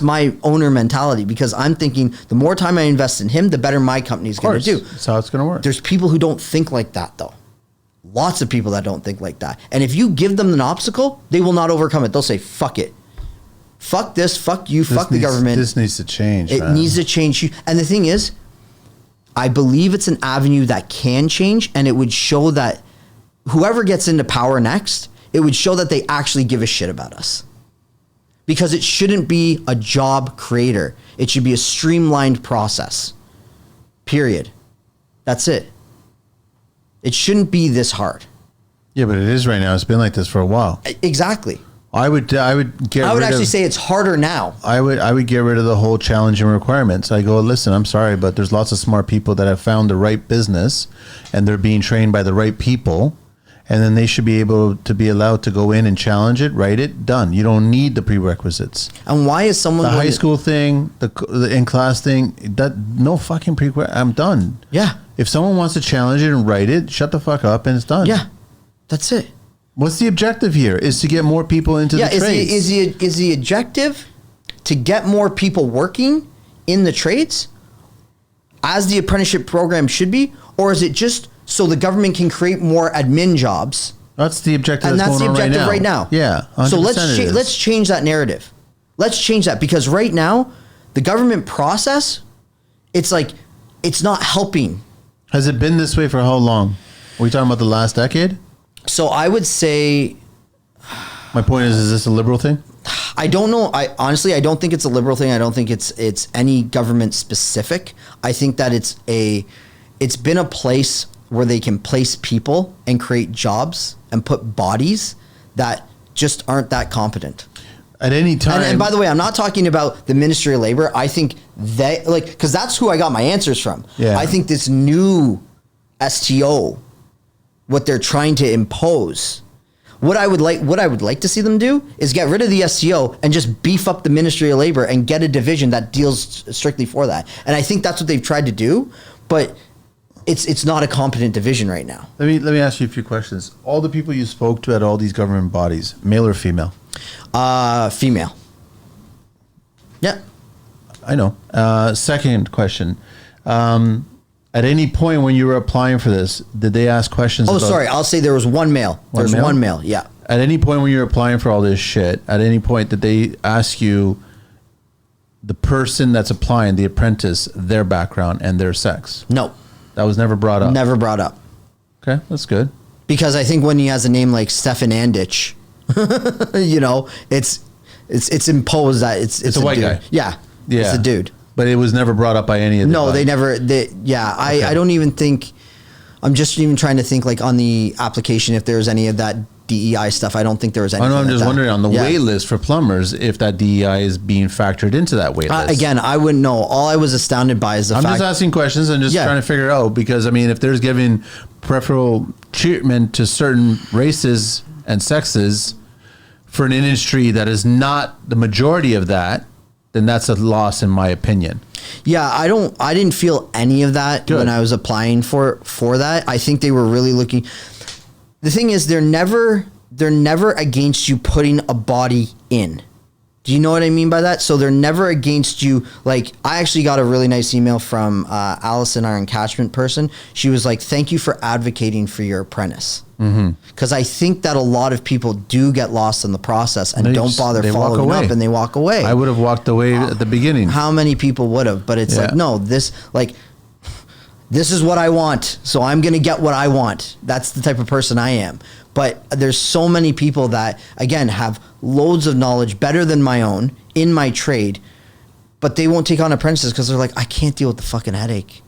my owner mentality, because I'm thinking the more time I invest in him, the better my company's going to do. That's how it's going to work. There's people who don't think like that, though. Lots of people that don't think like that. And if you give them an obstacle, they will not overcome it. They'll say, fuck it. Fuck this, fuck you, fuck the government. This needs to change. It needs to change. And the thing is, I believe it's an avenue that can change, and it would show that whoever gets into power next, it would show that they actually give a shit about us. Because it shouldn't be a job creator. It should be a streamlined process. Period. That's it. It shouldn't be this hard. Yeah, but it is right now. It's been like this for a while. Exactly. I would actually say it's harder now. I would get rid of the whole challenging requirements. I go, listen, I'm sorry, but there's lots of smart people that have found the right business and they're being trained by the right people. And then they should be able to be allowed to go in and challenge it, write it, done. You don't need the prerequisites. And why is someone the high school thing, the in-class thing, that no fucking prerequisite. I'm done. Yeah. If someone wants to challenge it and write it, shut the fuck up and it's done. Yeah. That's it. What's the objective here? Is to get more people into the trades. Is the objective to get more people working in the trades, as the apprenticeship program should be, or is it just so the government can create more admin jobs? That's the objective. And that's the objective right now. Yeah. So let's change that narrative. Let's change that, because right now the government process, it's like it's not helping. Has it been this way for how long? Are we talking about the last decade? So I would say, my point is this a liberal thing? I don't know. I don't think it's a liberal thing. I don't think it's any government specific. I think that it's been a place where they can place people and create jobs and put bodies that just aren't that competent. At any time. And by the way, I'm not talking about the Ministry of Labor. I think because that's who I got my answers from. Yeah. I think this new STO, what they're trying to impose, what I would like to see them do is get rid of the STO and just beef up the Ministry of Labor and get a division that deals strictly for that. And I think that's what they've tried to do, but it's not a competent division right now. Let me ask you a few questions. All the people you spoke to at all these government bodies, male or female? Female. Yeah. I know. Second question. At any point when you were applying for this, did they ask questions? Sorry. I'll say there was one male. There's one male. Yeah. At any point when you were applying for all this shit, at any point did they ask you the person that's applying, the apprentice, their background and their sex? No. That was never brought up? Never brought up. Okay, that's good. Because I think when he has a name like Stefan Andich, you know, it's imposed that it's a white dude. guy. Yeah. It's a dude. But it was never brought up by any of the No, they never. I don't even think. I'm just even trying to think like on the application if there's any of that DEI stuff. I don't think there was any. I'm just wondering on the wait list for plumbers if that DEI is being factored into that wait list. Again, I wouldn't know. All I was astounded by is the fact. I'm just asking questions and just trying to figure it out because I mean, if there's giving preferential treatment to certain races and sexes for an industry that is not the majority of that, then that's a loss in my opinion. Yeah, I didn't feel any of that when I was applying for that. I think they were really looking. The thing is, they're never against you putting a body in. Do you know what I mean by that? So they're never against you. Like, I actually got a really nice email from Allison, our encashment person. She was like, "Thank you for advocating for your apprentice." Because I think that a lot of people do get lost in the process and don't bother following up, and they walk away. I would have walked away at the beginning. How many people would have? But it's like, no, this is what I want, so I'm going to get what I want. That's the type of person I am. But there's so many people that, again, have loads of knowledge, better than my own, in my trade, but they won't take on apprentices because they're like, I can't deal with the fucking headache.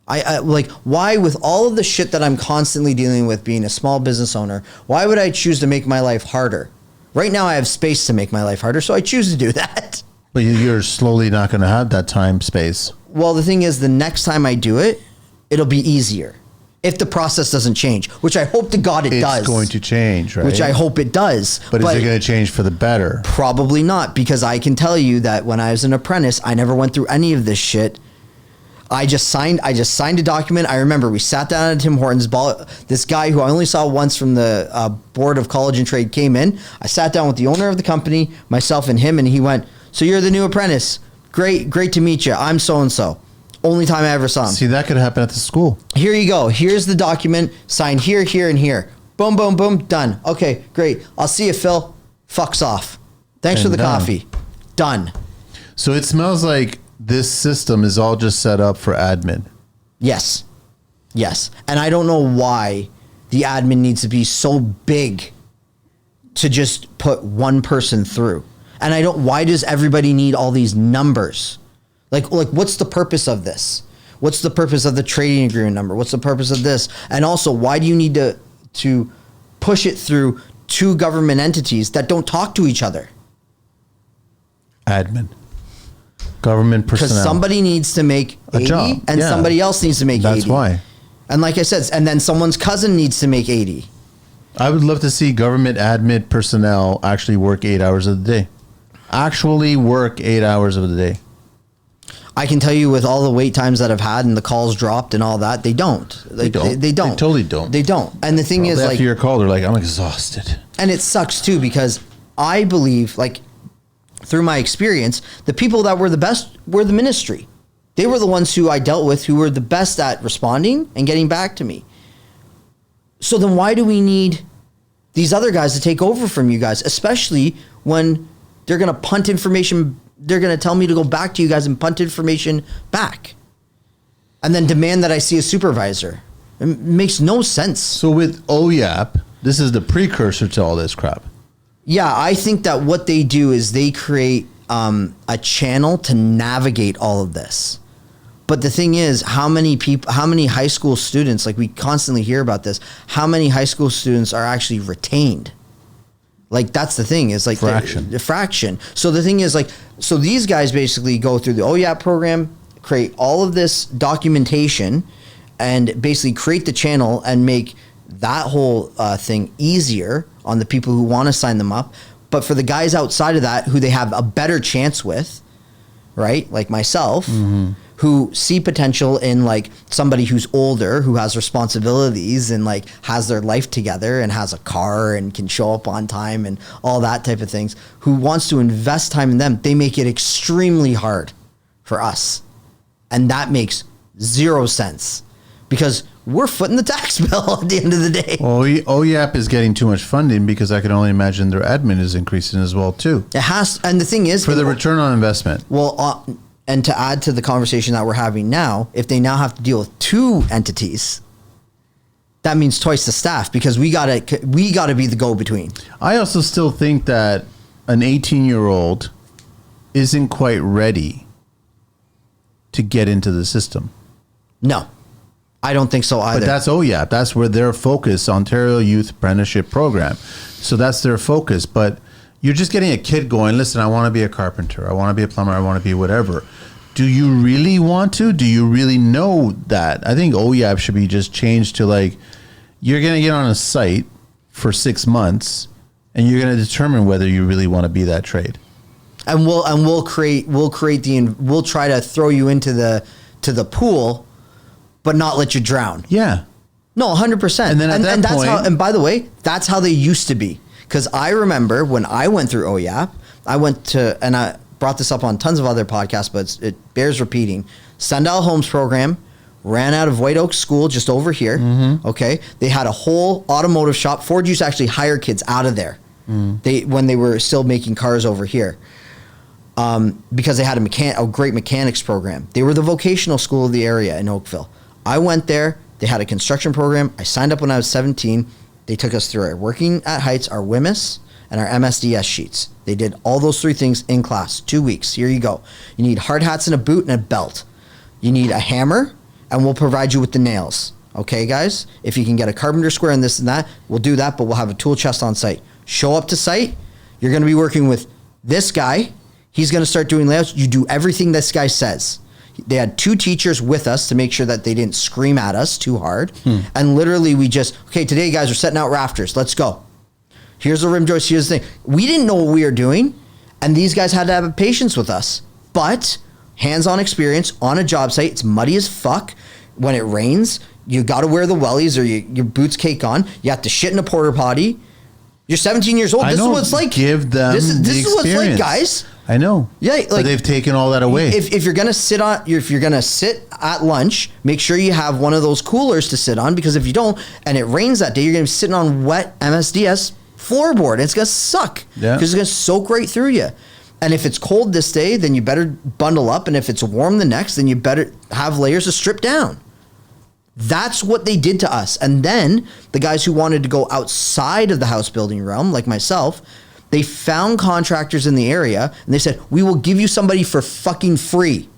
I like, why, with all of the shit that I'm constantly dealing with being a small business owner, why would I choose to make my life harder? Right now I have space to make my life harder, so I choose to do that. But you're slowly not going to have that time space. Well, the thing is, the next time I do it, it'll be easier. If the process doesn't change, which I hope to God it does. It's going to change, right? Which I hope it does. But is it going to change for the better? Probably not, because I can tell you that when I was an apprentice, I never went through any of this shit. I just signed a document. I remember we sat down at Tim Hortons. This guy who I only saw once from the Board of College and Trade came in. I sat down with the owner of the company, myself and him, and he went, "So you're the new apprentice. Great to meet you. I'm so-and-so." Only time I ever saw him. See, that could happen at the school. Here you go. Here's the document. Signed here, here, and here. Boom, boom, boom. Done. Okay, great. I'll see you, Phil. Fucks off. Thanks for the coffee. Done. So it smells like this system is all just set up for admin. Yes. And I don't know why the admin needs to be so big to just put one person through. And why does everybody need all these numbers? Like what's the purpose of this? What's the purpose of the trading agreement number? What's the purpose of this? And also, why do you need to push it through two government entities that don't talk to each other? Admin. Government personnel. Because somebody needs to make 80 job. and somebody else needs to make 80. That's why. And like I said, and then someone's cousin needs to make 80. I would love to see government admin personnel actually work 8 hours of the day. Actually work 8 hours of the day. I can tell you with all the wait times that I've had and the calls dropped and all that, they don't. They don't. They totally don't. They don't. And the thing is, after like, your call, they're like, I'm exhausted. And it sucks too, because I believe, like, through my experience, the people that were the best were the ministry. They were the ones who I dealt with who were the best at responding and getting back to me. So then why do we need these other guys to take over from you guys, especially when they're going to punt information? They're going to tell me to go back to you guys and punt information back and then demand that I see a supervisor. It makes no sense. So with OYAP, this is the precursor to all this crap. Yeah, I think that what they do is they create a channel to navigate all of this. But the thing is, how many high school students, like we constantly hear about this, how many high school students are actually retained? Like, that's the thing, is like the fraction. So the thing is, like, so these guys basically go through the OYAP program, create all of this documentation, and basically create the channel and make that whole thing easier on the people who want to sign them up. But for the guys outside of that, who they have a better chance with, right, like myself, who see potential in like somebody who's older, who has responsibilities and like has their life together and has a car and can show up on time and all that type of things, who wants to invest time in them, they make it extremely hard for us. And that makes zero sense. because we're footing the tax bill at the end of the day. Well, OYAP is getting too much funding because I can only imagine their admin is increasing as well too. It has, and the thing is, for the return on investment. Well, and to add to the conversation that we're having now, if they now have to deal with 2 entities, that means twice the staff, because we gotta be the go-between. I also still think that an 18-year-old isn't quite ready to get into the system. No, I don't think so either. But that's OYAP. That's where their focus, Ontario Youth Apprenticeship Program. So that's their focus. But you're just getting a kid going, listen, I want to be a carpenter. I want to be a plumber. I want to be whatever. Do you really want to? Do you really know that? I think OYAP should be just changed to like, you're going to get on a site for 6 months and you're going to determine whether you really want to be that trade. And we'll try to throw you into the pool, but not let you drown. Yeah. No, 100%. And then at that point, and by the way, that's how they used to be. Because I remember when I went through OYAP, and I brought this up on tons of other podcasts, but it bears repeating. Sundial Homes program ran out of White Oak School just over here. Mm-hmm. Okay. They had a whole automotive shop. Ford used to actually hire kids out of there. When they were still making cars over here. Because they had a great mechanics program. They were the vocational school of the area in Oakville. I went there. They had a construction program. I signed up when I was 17. They took us through our Working at Heights, our WMIS, and our MSDS sheets. They did all those 3 things in class, 2 weeks. Here you go. You need hard hats and a boot and a belt. You need a hammer, and we'll provide you with the nails. Okay, guys? If you can get a carpenter square and this and that, we'll do that, but we'll have a tool chest on site. Show up to site. You're going to be working with this guy. He's going to start doing layouts. You do everything this guy says. They had 2 teachers with us to make sure that they didn't scream at us too hard. And literally okay, today guys, we're setting out rafters. Let's go. Here's the rim joist. Here's the thing. We didn't know what we were doing. And these guys had to have patience with us. But hands-on experience on a job site. It's muddy as fuck. When it rains, you got to wear the wellies or your boots cake on. You have to shit in a porta potty. You're 17 years old. This is what it's like. Give them this the is what it's like, guys. I know. Yeah, like, but they've taken all that away. If you're gonna sit at lunch, make sure you have one of those coolers to sit on, because if you don't, and it rains that day, you're gonna be sitting on wet MSDS floorboard. And it's gonna suck. Yeah. Because it's gonna soak right through you. And if it's cold this day, then you better bundle up. And if it's warm the next, then you better have layers to strip down. That's what they did to us. And then the guys who wanted to go outside of the house building realm, like myself, they found contractors in the area and they said, we will give you somebody for fucking free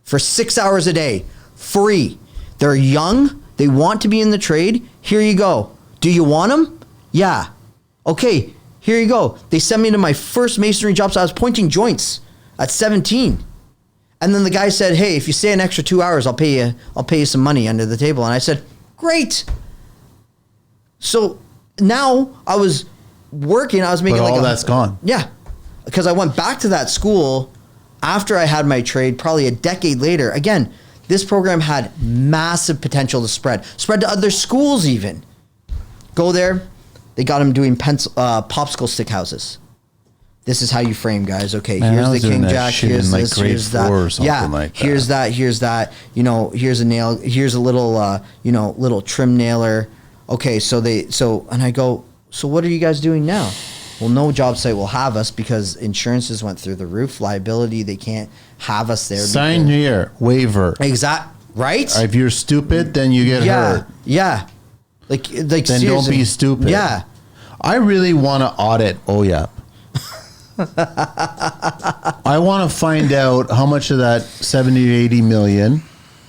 for 6 hours a day. Free. They're young. They want to be in the trade. Here you go. Do you want them? Yeah. Okay. Here you go. They sent me to my first masonry job. So I was pointing joints at 17. And then the guy said, hey, if you stay an extra 2 hours, I'll pay you some money under the table. And I said, great. So now I was working. I was making all that's gone. Yeah. Because I went back to that school after I had my trade, probably a decade later. Again, this program had massive potential to spread to other schools even. Go there. They got them doing popsicle stick houses. This is how you frame, guys. Okay, here's the king jack. Here's this. Here's that. Yeah. Here's that. Here's that. You know, here's a nail. Here's a little, little trim nailer. Okay, and I go, so what are you guys doing now? Well, no job site will have us because insurances went through the roof. Liability, they can't have us there. Sign here, waiver. Exact. Right. If you're stupid, then you get hurt. Yeah. Like. Then don't be stupid. Yeah. I really want to audit OYAP. I want to find out how much of that 70 to 80 million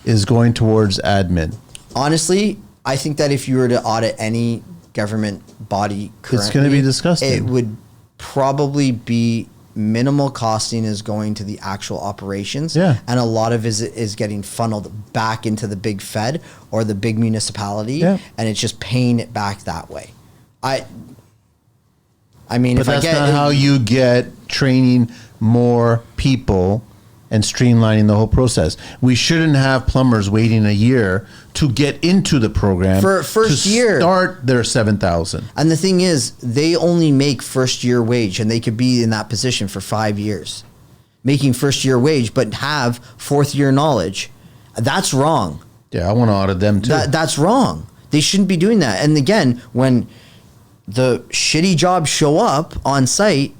is going towards admin. Honestly, I think that if you were to audit any government body currently, it's going to be disgusting. It would probably be minimal costing is going to the actual operations. Yeah. And a lot of it is getting funneled back into the big Fed or the big municipality. Yeah. And it's just paying it back that way. I mean, but that's not how you get training more people and streamlining the whole process. We shouldn't have plumbers waiting a year to get into the program for first year. Start their 7,000. And the thing is, they only make first year wage, and they could be in that position for 5 years, making first year wage, but have fourth year knowledge. That's wrong. Yeah, I want to audit them too. That's wrong. They shouldn't be doing that. And again, when the shitty jobs show up on site,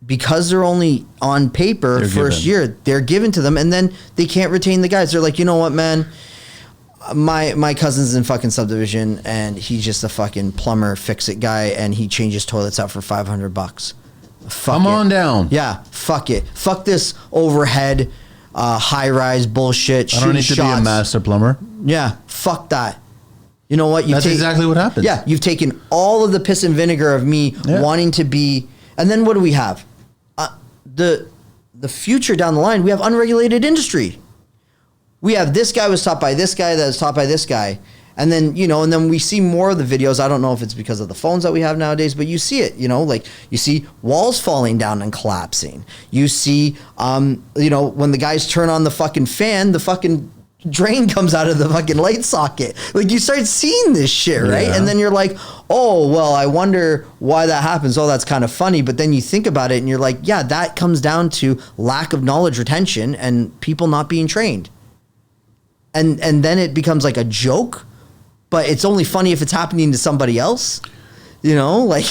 because they're only on paper first year, they're given to them, and then they can't retain the guys. They're like, you know what, man? My cousin's in fucking subdivision, and he's just a fucking plumber, fix-it guy, and he changes toilets out for $500. Come on down. Yeah, fuck it. Fuck this overhead, high-rise bullshit. I don't need to be a master plumber. Yeah, fuck that. You know what? That's exactly what happens. Yeah, you've taken all of the piss and vinegar of me wanting to be, and then what do we have? The future down the line, we have unregulated industry. We have this guy was taught by this guy that was taught by this guy. And then, and then we see more of the videos. I don't know if it's because of the phones that we have nowadays, but you see it, like you see walls falling down and collapsing. You see, when the guys turn on the fucking fan, the fucking drain comes out of the fucking light socket. Like, you start seeing this shit, right? And then you're like, oh, well, I wonder why that happens. Oh, that's kind of funny. But then you think about it and you're like, yeah, that comes down to lack of knowledge retention and people not being trained. And then it becomes like a joke, but it's only funny if it's happening to somebody else, like.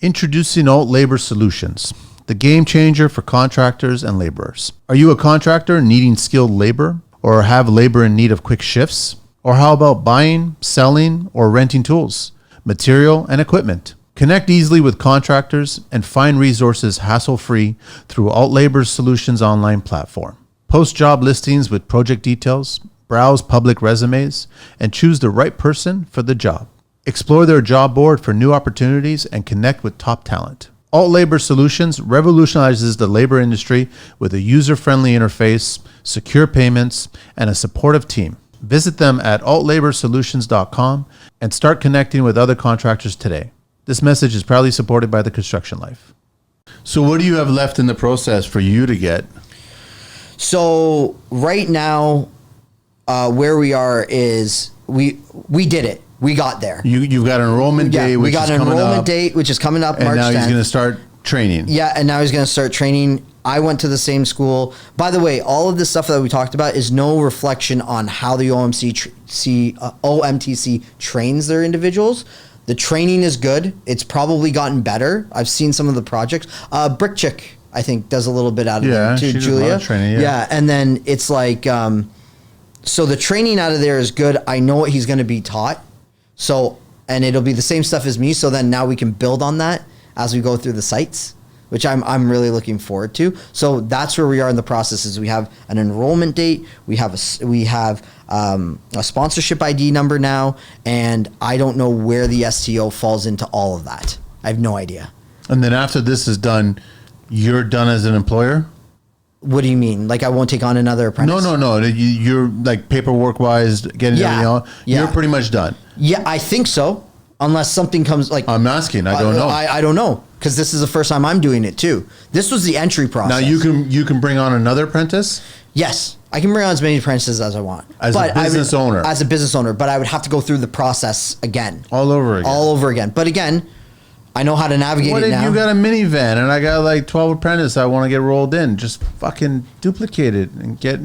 Introducing Alt Labor Solutions, the game changer for contractors and laborers. Are you a contractor needing skilled labor, or have labor in need of quick shifts? Or how about buying, selling, or renting tools, material, and equipment? Connect easily with contractors and find resources hassle-free through Alt Labor Solutions online platform. Post job listings with project details, browse public resumes, and choose the right person for the job. Explore their job board for new opportunities and connect with top talent. Alt Labor Solutions revolutionizes the labor industry with a user-friendly interface, secure payments, and a supportive team. Visit them at altlaborsolutions.com and start connecting with other contractors today. This message is proudly supported by the Construction Life. So what do you have left in the process for you to get? So right now, where we are is we did it. We got there. You've got an enrollment day, which is coming up. We got an enrollment date, which is coming up March 10th. And now he's going to start training. Yeah, and now he's going to start training. I went to the same school. By the way, all of this stuff that we talked about is no reflection on how the OMTC trains their individuals. The training is good. It's probably gotten better. I've seen some of the projects. Brick Chick, I think, does a little bit out of there too, Julia. A lot of training, yeah, and then it's like, so the training out of there is good. I know what he's going to be taught. So, and it'll be the same stuff as me. So then now we can build on that as we go through the sites, which I'm really looking forward to. So that's where we are in the process. Is we have an enrollment date, we have a sponsorship ID number now, and I don't know where the STO falls into all of that. I have no idea. And then after this is done, you're done as an employer? What do you mean? Like I won't take on another apprentice? No. You're like paperwork wise, getting everything out. You're pretty much done. Yeah, I think so. Unless something comes like I'm asking. I don't know. I don't know because this is the first time I'm doing it too. This was the entry process. Now you can bring on another apprentice. Yes, I can bring on as many apprentices as I want. As a business owner. As a business owner, but I would have to go through the process again. All over again. But again, I know how to navigate it now. What if you got a minivan and I got like 12 apprentices I want to get rolled in? Just fucking duplicate it and get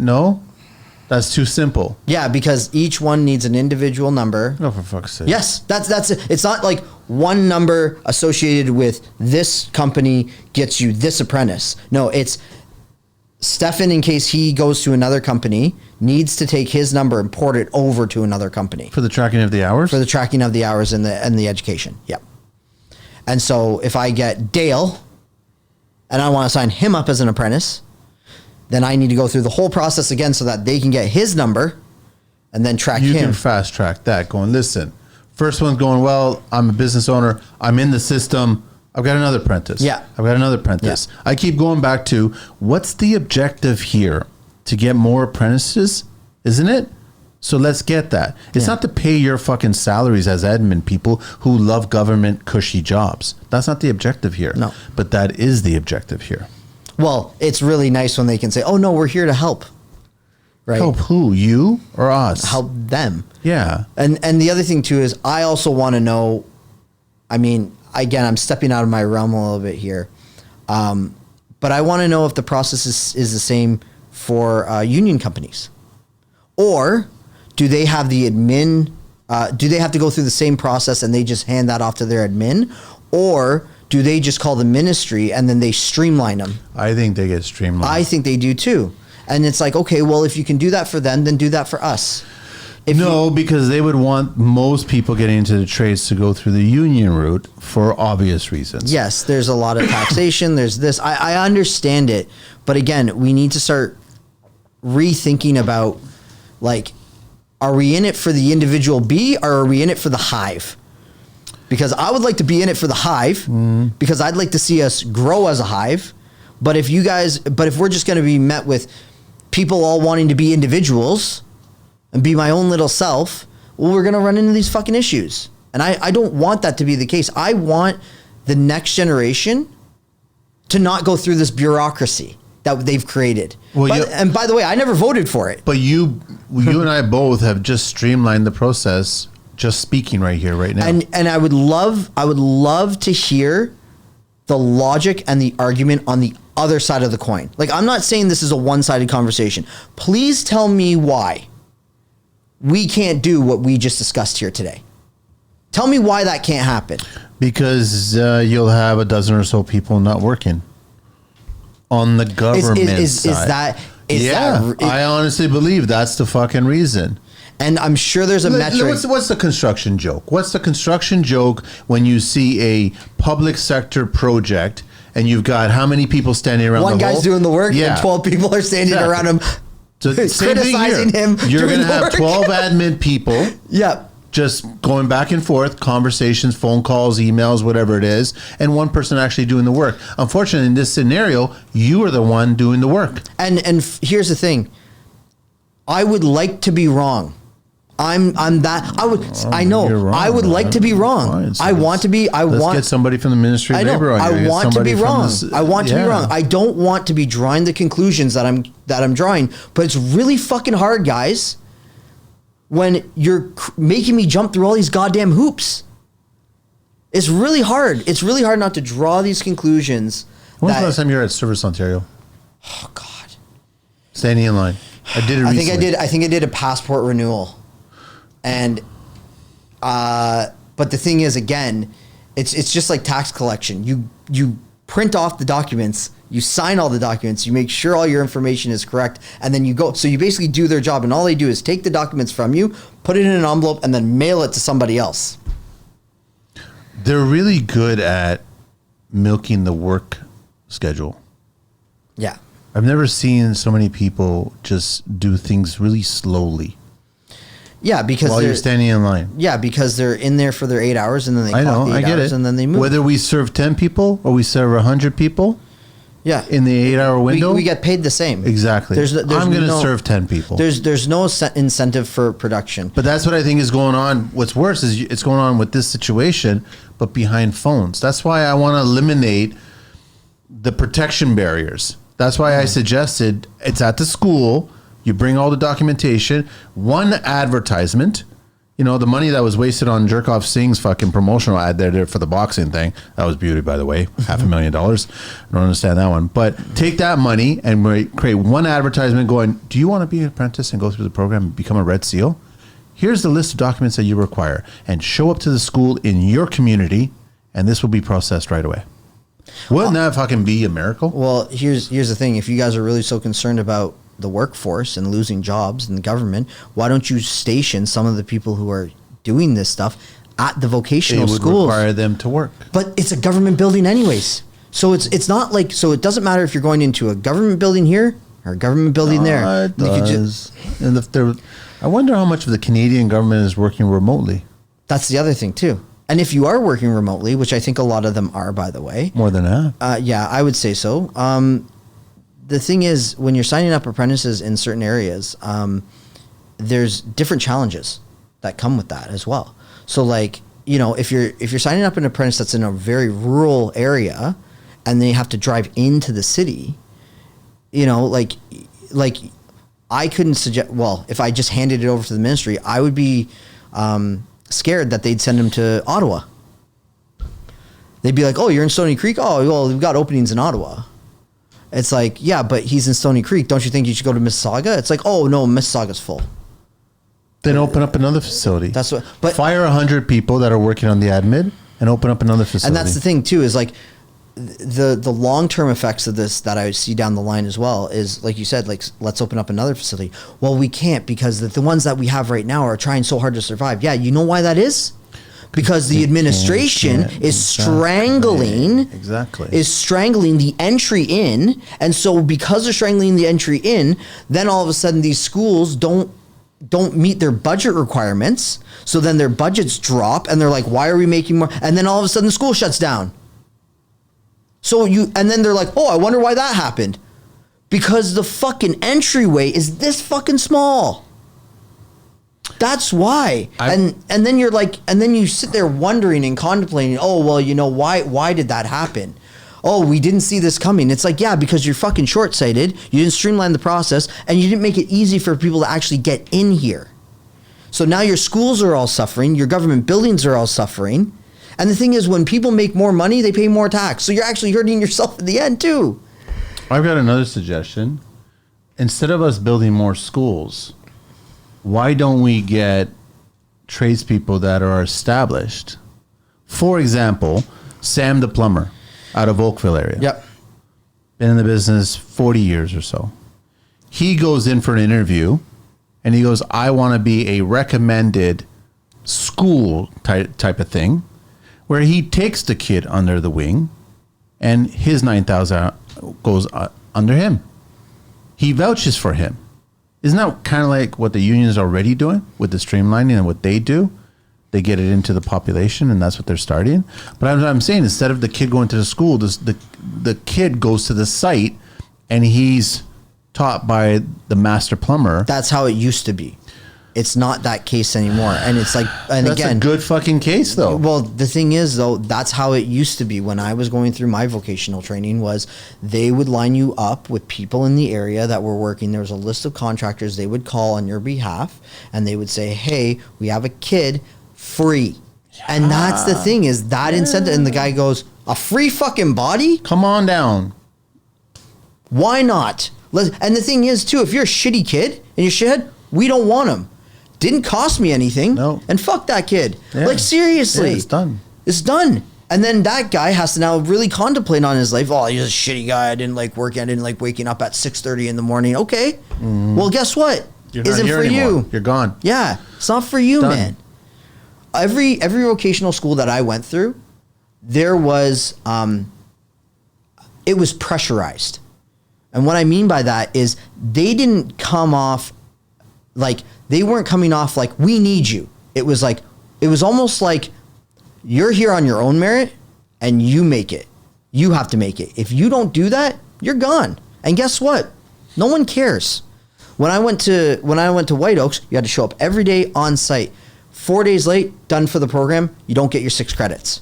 That's too simple. Yeah, because each one needs an individual number. Oh, for fuck's sake. Yes, that's it. It's not like one number associated with this company gets you this apprentice. No, it's Stefan, in case he goes to another company, needs to take his number and port it over to another company. For the tracking of the hours? For the tracking of the hours and the education. Yep. And so if I get Dale and I want to sign him up as an apprentice, then I need to go through the whole process again so that they can get his number and then track him. You can fast track that going, listen, first one's going, well, I'm a business owner. I'm in the system. I've got another apprentice. Yeah. I've got another apprentice. Yeah. I keep going back to what's the objective here? To get more apprentices, isn't it? So let's get that. It's not to pay your fucking salaries as admin people who love government cushy jobs. That's not the objective here. No. But that is the objective here. Well, it's really nice when they can say, oh, no, we're here to help. Right? Help who? You or us? Help them. Yeah. And the other thing, too, is I also want to know, I mean, again, I'm stepping out of my realm a little bit here. But I want to know if the process is the same for union companies? Or do they have the admin? Do they have to go through the same process and they just hand that off to their admin? Or do they just call the ministry and then they streamline them? I think they get streamlined. I think they do too. And it's like, okay, well, if you can do that for them, then do that for us. Because they would want most people getting into the trades to go through the union route for obvious reasons. Yes, there's a lot of taxation. There's this. I understand it. But again, we need to start rethinking about, like, are we in it for the individual bee or are we in it for the hive? Because I would like to be in it for the hive because I'd like to see us grow as a hive. But if we're just going to be met with people all wanting to be individuals and be my own little self, well, we're going to run into these fucking issues. And I don't want that to be the case. I want the next generation to not go through this bureaucracy that they've created. And by the way, I never voted for it. But you and I both have just streamlined the process, just speaking right here, right now. And I would love to hear the logic and the argument on the other side of the coin. Like, I'm not saying this is a one-sided conversation. Please tell me why we can't do what we just discussed here today. Tell me why that can't happen. Because you'll have a dozen or so people not working on the government side. I honestly believe that's the fucking reason. And I'm sure there's a metric. What's the construction joke? What's the construction joke when you see a public sector project and you've got how many people standing around One the guy's doing the work and 12 people are standing around him criticizing him. You're going to have 12 admin people. Yep. Just going back and forth, conversations, phone calls, emails, whatever it is, and one person actually doing the work. Unfortunately, in this scenario, you are the one doing the work. And here's the thing. I would like to be wrong. I would like to be wrong. Fine, so I want to be. Let's get somebody from the Ministry of Labor on here. I want to be wrong. I want to be wrong. I don't want to be drawing the conclusions that I'm drawing. But it's really fucking hard, guys, when you're making me jump through all these goddamn hoops. It's really hard. It's really hard not to draw these conclusions. When was the last time you were at Service Ontario? Oh God. Standing in line. I did it recently. I think I did a passport renewal. And, but the thing is, again, it's just like tax collection. You print off the documents, you sign all the documents, you make sure all your information is correct, and then you go. So you basically do their job, and all they do is take the documents from you, put it in an envelope, and then mail it to somebody else. They're really good at milking the work schedule. Yeah. I've never seen so many people just do things really slowly. Yeah, because while you're standing in line. Yeah, because they're in there for their 8 hours and then they clock the 8 hours and then they move. Whether we serve 10 people or we serve 100 people, in the 8-hour window, we get paid the same. Exactly. I'm going to serve 10 people. There's no incentive for production. But that's what I think is going on. What's worse is it's going on with this situation, but behind phones. That's why I want to eliminate the protection barriers. That's why I suggested it's at the school. You bring all the documentation, one advertisement, the money that was wasted on Jerkoff Singh's fucking promotional ad there for the boxing thing. That was beauty, by the way, $500,000. I don't understand that one. But take that money and create one advertisement going, do you want to be an apprentice and go through the program and become a Red SEAL? Here's the list of documents that you require and show up to the school in your community and this will be processed right away. Wouldn't that fucking be a miracle? Well, here's the thing. If you guys are really so concerned about the workforce and losing jobs in the government, why don't you station some of the people who are doing this stuff at the vocational schools? It would require them to work. But it's a government building anyways. So it's not like, so it doesn't matter if you're going into a government building here or a government building there. It does. And I wonder how much of the Canadian government is working remotely. That's the other thing too. And if you are working remotely, which I think a lot of them are, by the way. More than that. Yeah, I would say so. The thing is, when you're signing up apprentices in certain areas, there's different challenges that come with that as well. So, like, if you're signing up an apprentice that's in a very rural area, and they have to drive into the city, like I couldn't suggest. Well, if I just handed it over to the ministry, I would be scared that they'd send them to Ottawa. They'd be like, "Oh, you're in Stony Creek. Oh, well, we've got openings in Ottawa." It's like, yeah, but he's in Stony Creek. Don't you think you should go to Mississauga? It's like, oh no, Mississauga's full. Then open up another facility. That's what. But fire 100 people that are working on the admin and open up another facility. And that's the thing too, is like the long-term effects of this that I see down the line as well is, like you said, like, let's open up another facility. Well, we can't, because the ones that we have right now are trying so hard to survive. Yeah, you know why that is? Because the administration is strangling the entry in. And so because they're strangling the entry in, then all of a sudden these schools don't meet their budget requirements. So then their budgets drop and they're like, why are we making more? And then all of a sudden the school shuts down. And then they're like, oh, I wonder why that happened. Because the fucking entryway is this fucking small. That's why. And then you're like, and then you sit there wondering and contemplating, oh, well, you know, why did that happen? Oh, we didn't see this coming. It's like, yeah, because you're fucking short-sighted. You didn't streamline the process, and you didn't make it easy for people to actually get in here. So now your schools are all suffering. Your government buildings are all suffering. And the thing is, when people make more money, they pay more tax. So you're actually hurting yourself in the end, too. I've got another suggestion. Instead of us building more schools, why don't we get tradespeople that are established? For example, Sam the plumber out of Oakville area. Yep. Been in the business 40 years or so. He goes in for an interview, and he goes, I want to be a recommended school type of thing, where he takes the kid under the wing, and his 9,000 goes under him. He vouches for him. Isn't that kind of like what the union is already doing with the streamlining and what they do? They get it into the population, and that's what they're starting. But I'm saying, instead of the kid going to the school, the kid goes to the site, and he's taught by the master plumber. That's how it used to be. It's not that case anymore. And it's like, and that's again, a good fucking case though. Well, the thing is though, that's how it used to be when I was going through my vocational training. Was they would line you up with people in the area that were working. There was a list of contractors they would call on your behalf, and they would say, hey, we have a kid free. Yeah. And that's the thing, is that incentive. And the guy goes, a free fucking body? Come on down. Why not? And the thing is too, if you're a shitty kid and you're shithead, we don't want him. Didn't cost me anything. No. And fuck that kid. Yeah. Like, seriously. Yeah, it's done. It's done. And then that guy has to now really contemplate on his life. Oh, he's a shitty guy. I didn't like working. I didn't like waking up at 6:30 in the morning. Okay. Well, guess what? You're not here anymore. You're gone. Yeah. It's not for you, done. man. Every vocational school that I went through, there was, it was pressurized. And what I mean by that is they didn't come off like, they weren't coming off like, we need you. It was like, it was almost like, you're here on your own merit and you make it. You have to make it. If you don't do that, you're gone. And guess what? No one cares. When I went to White Oaks, you had to show up every day on site. 4 days late, done for the program, you don't get your 6 credits.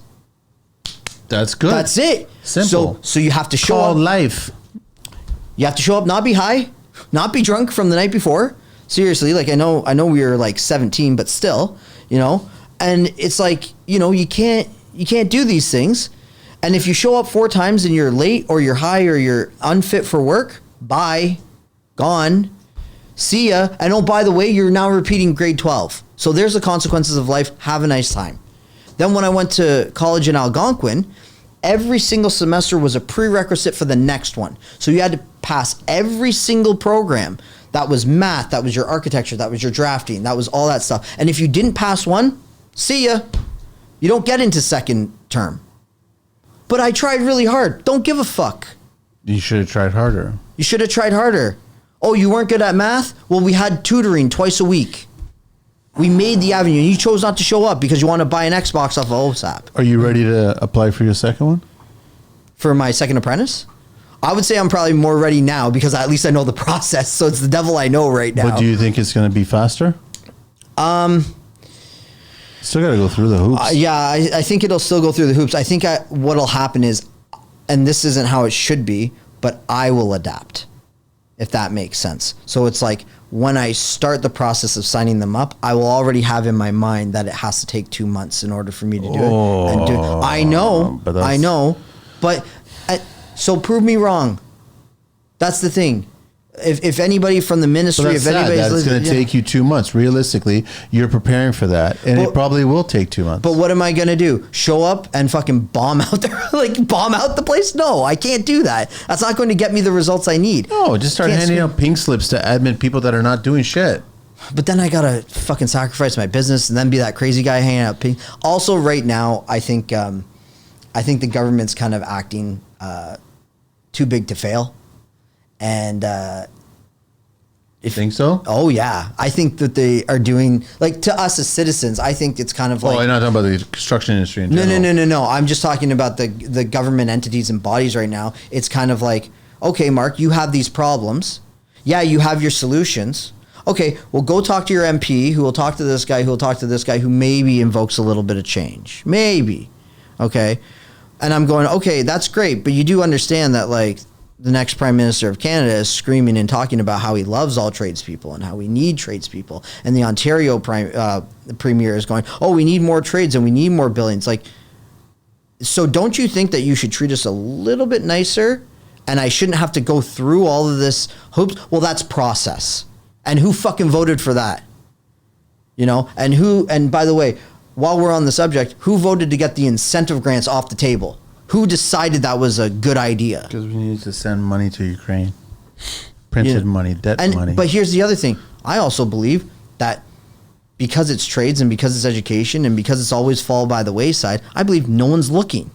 That's good. That's it. Simple. So you have to show Called up. life. You have to show up, not be high, not be drunk from the night before. Seriously, like I know we were like 17, but still, you know, and it's like, you know, you can't do these things. And if you show up 4 times and you're late or you're high or you're unfit for work, bye, gone, see ya. And oh, by the way, you're now repeating grade 12. So there's the consequences of life. Have a nice time. Then when I went to college in Algonquin, every single semester was a prerequisite for the next one. So you had to pass every single program. That was math, that was your architecture, that was your drafting, that was all that stuff. And if you didn't pass one, see ya. You don't get into second term. But I tried really hard. Don't give a fuck. You should have tried harder. You should have tried harder. Oh, you weren't good at math? Well, we had tutoring twice a week. We made the avenue. You chose not to show up because you want to buy an Xbox off of OSAP. Are you ready to apply for your second one? For my second apprentice? I would say I'm probably more ready now because at least I know the process. So it's the devil I know right now. But do you think it's going to be faster? Still got to go through the hoops. Yeah, I think it'll still go through the hoops. I think what'll happen is, and this isn't how it should be, but I will adapt, if that makes sense. So it's like when I start the process of signing them up, I will already have in my mind that it has to take 2 months in order for me to do it. And I know, but so prove me wrong. That's the thing. If anybody from the ministry, if anybody's it's going to take you 2 months. Realistically, you're preparing for that, and it probably will take 2 months. But what am I going to do? Show up and fucking bomb out there, like bomb out the place? No, I can't do that. That's not going to get me the results I need. No, just start handing out pink slips to admin people that are not doing shit. But then I gotta fucking sacrifice my business and then be that crazy guy hanging out pink. Also, right now, I think the government's kind of acting too big to fail. And you think so? Oh yeah, I think that they are doing, like, to us as citizens. I think it's kind of like. Oh, I'm not talking about the construction industry in general. No. I'm just talking about the government entities and bodies right now. It's kind of like, okay, Mark, you have these problems. Yeah, you have your solutions. Okay, well, go talk to your MP, who will talk to this guy, who will talk to this guy, who maybe invokes a little bit of change. Maybe. Okay. And I'm going, okay, that's great, but you do understand that, like, the next Prime Minister of Canada is screaming and talking about how he loves all tradespeople and how we need tradespeople. And the Ontario Premier is going, oh, we need more trades and we need more buildings. Like, so don't you think that you should treat us a little bit nicer and I shouldn't have to go through all of this hoops? Well, that's process. And who fucking voted for that? You know? And by the way, while we're on the subject, who voted to get the incentive grants off the table? Who decided that was a good idea? Because we need to send money to Ukraine. Printed money, debt money. But here's the other thing. I also believe that because it's trades and because it's education and because it's always fall by the wayside, I believe no one's looking.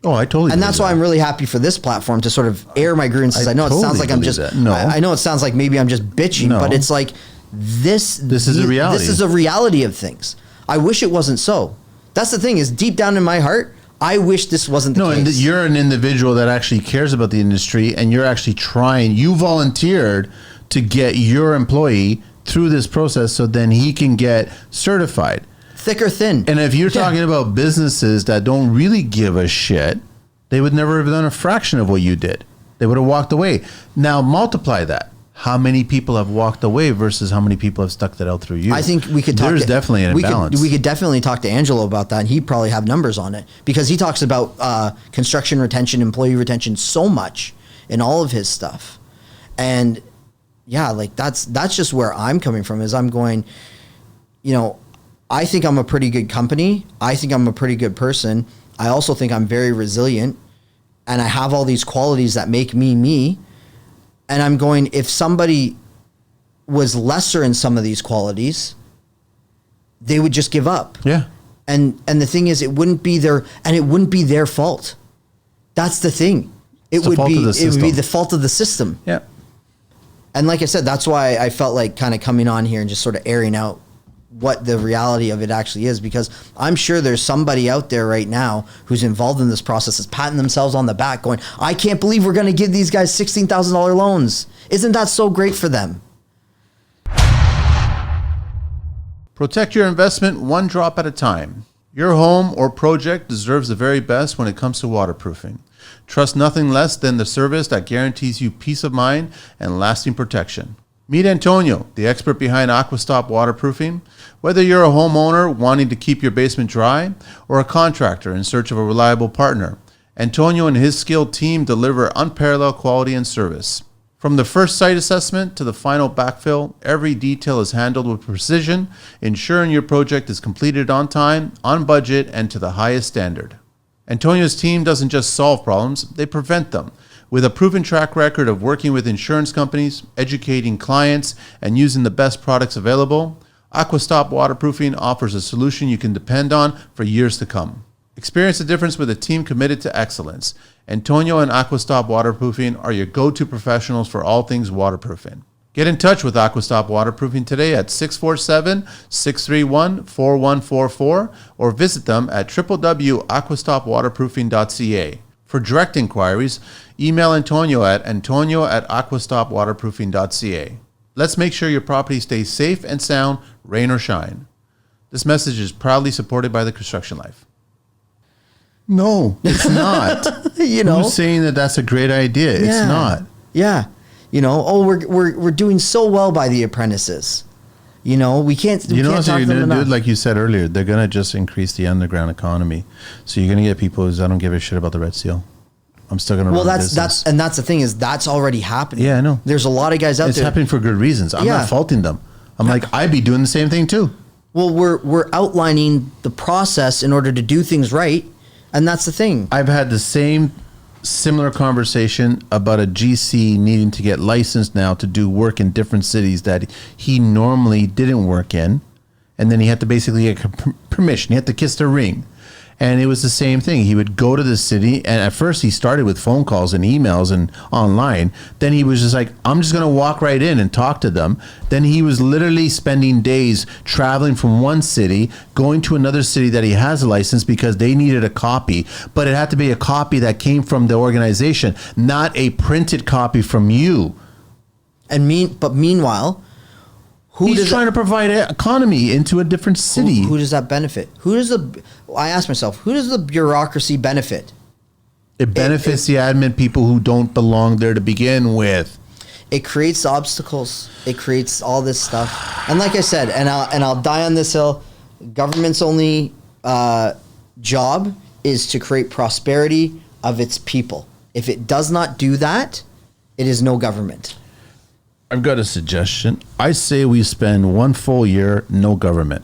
Oh, I totally. And that's why I'm really happy for this platform to sort of air my grievances. I know it sounds like I'm just. No. I know it sounds like maybe I'm just bitching, but it's like this. This is a reality. This is a reality of things. I wish it wasn't so. That's the thing, is deep down in my heart, I wish this wasn't the case. No, and you're an individual that actually cares about the industry, and you're actually trying. You volunteered to get your employee through this process so then he can get certified. Thick or thin. And if you're talking about businesses that don't really give a shit, they would never have done a fraction of what you did. They would have walked away. Now multiply that. How many people have walked away versus how many people have stuck that out through you? I think we could talk. There's definitely an imbalance. We could definitely talk to Angelo about that, and he'd probably have numbers on it, because he talks about construction retention, employee retention so much in all of his stuff. And yeah, like that's just where I'm coming from, is I'm going, you know, I think I'm a pretty good company. I think I'm a pretty good person. I also think I'm very resilient, and I have all these qualities that make me me. And I'm going, if somebody was lesser in some of these qualities, they would just give up. Yeah. And the thing is, it wouldn't be their fault. That's the thing. It would be the fault of the system. Yeah. And like I said, that's why I felt like kind of coming on here and just sort of airing out what the reality of it actually is, because I'm sure there's somebody out there right now who's involved in this process is patting themselves on the back going, I can't believe we're going to give these guys $16,000 loans. Isn't that so great for them? Protect your investment one drop at a time. Your home or project deserves the very best when it comes to waterproofing. Trust nothing less than the service that guarantees you peace of mind and lasting protection. Meet Antonio, the expert behind Aquastop Waterproofing. Whether you're a homeowner wanting to keep your basement dry or a contractor in search of a reliable partner, Antonio and his skilled team deliver unparalleled quality and service. From the first site assessment to the final backfill, every detail is handled with precision, ensuring your project is completed on time, on budget, and to the highest standard. Antonio's team doesn't just solve problems, they prevent them. With a proven track record of working with insurance companies, educating clients, and using the best products available, Aquastop Waterproofing offers a solution you can depend on for years to come. Experience the difference with a team committed to excellence. Antonio and Aquastop Waterproofing are your go-to professionals for all things waterproofing. Get in touch with Aquastop Waterproofing today at 647-631-4144 or visit them at www.aquastopwaterproofing.ca. For direct inquiries, email Antonio at aquastopwaterproofing.ca. Let's make sure your property stays safe and sound, rain or shine. This message is proudly supported by the Construction Life. No, it's not. You know, who's saying that that's a great idea? Yeah. It's not. Yeah. You know, we're doing so well by the apprentices. You know, we can't. You know what they're going to do? Like you said earlier, they're going to just increase the underground economy. So you're going to get people who don't give a shit about the Red Seal. I'm still going to Well, run a that's business. the thing is that's already happening. Yeah, I know. There's a lot of guys out It's there. happening for good reasons. I'm Yeah. not faulting them. I'm like, I'd be doing the same thing too. Well, we're outlining the process in order to do things right, and that's the thing. I've had the same similar conversation about a GC needing to get licensed now to do work in different cities that he normally didn't work in, and then he had to basically get permission. He had to kiss the ring. And it was the same thing. He would go to the city, and at first he started with phone calls and emails and online. Then he was just like, I'm just going to walk right in and talk to them. Then he was literally spending days traveling from one city, going to another city that he has a license because they needed a copy. But it had to be a copy that came from the organization, not a printed copy from you. But meanwhile, He's trying to provide economy into a different city. Who does that benefit? I ask myself, who does the bureaucracy benefit? It benefits the admin people who don't belong there to begin with. It creates obstacles. It creates all this stuff. And like I said, and I'll die on this hill, government's only job is to create prosperity of its people. If it does not do that, it is no government. I've got a suggestion. I say we spend 1 full year, no government.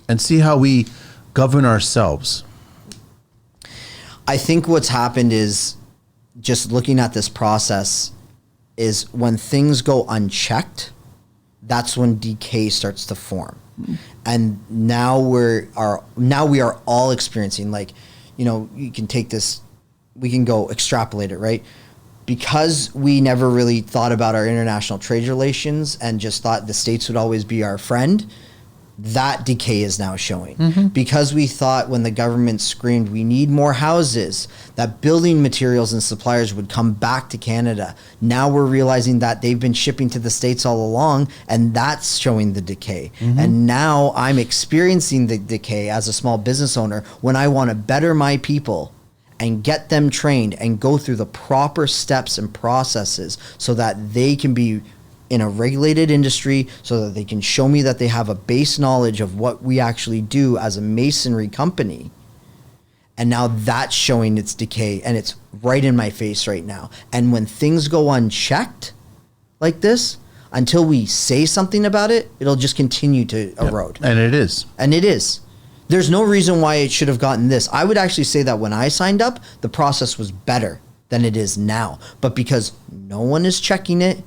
And see how we govern ourselves. I think what's happened is, just looking at this process, is when things go unchecked, that's when decay starts to form. And now we are all experiencing, like, you can take this, we can go extrapolate it, right? Because we never really thought about our international trade relations and just thought the States would always be our friend, that decay is now showing. Mm-hmm. Because we thought when the government screamed, we need more houses, that building materials and suppliers would come back to Canada. Now we're realizing that they've been shipping to the States all along, and that's showing the decay. Mm-hmm. And now I'm experiencing the decay as a small business owner when I want to better my people and get them trained and go through the proper steps and processes so that they can be in a regulated industry, so that they can show me that they have a base knowledge of what we actually do as a masonry company. And now that's showing its decay, and it's right in my face right now. And when things go unchecked like this, until we say something about it, it'll just continue to erode. And it is. And it is. There's no reason why it should have gotten this. I would actually say that when I signed up, the process was better than it is now. But because no one is checking it,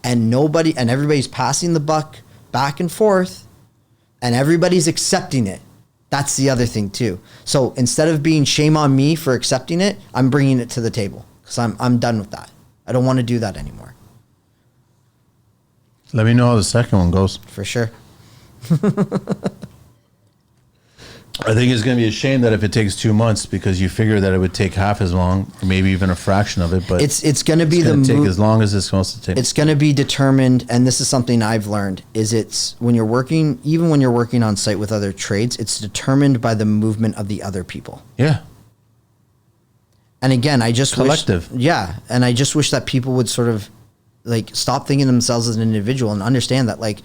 and everybody's passing the buck back and forth, and everybody's accepting it. That's the other thing too. So instead of being shame on me for accepting it, I'm bringing it to the table because I'm done with that. I don't want to do that anymore. Let me know how the second one goes. For sure. I think it's going to be a shame that if it takes 2 months, because you figure that it would take half as long, or maybe even a fraction of it. But it's going to be take as long as it's supposed to take. It's going to be determined, and this is something I've learned, is it's when you're working on site with other trades, it's determined by the movement of the other people. Yeah. And again, I just collective. And I just wish that people would sort of like stop thinking of themselves as an individual and understand that like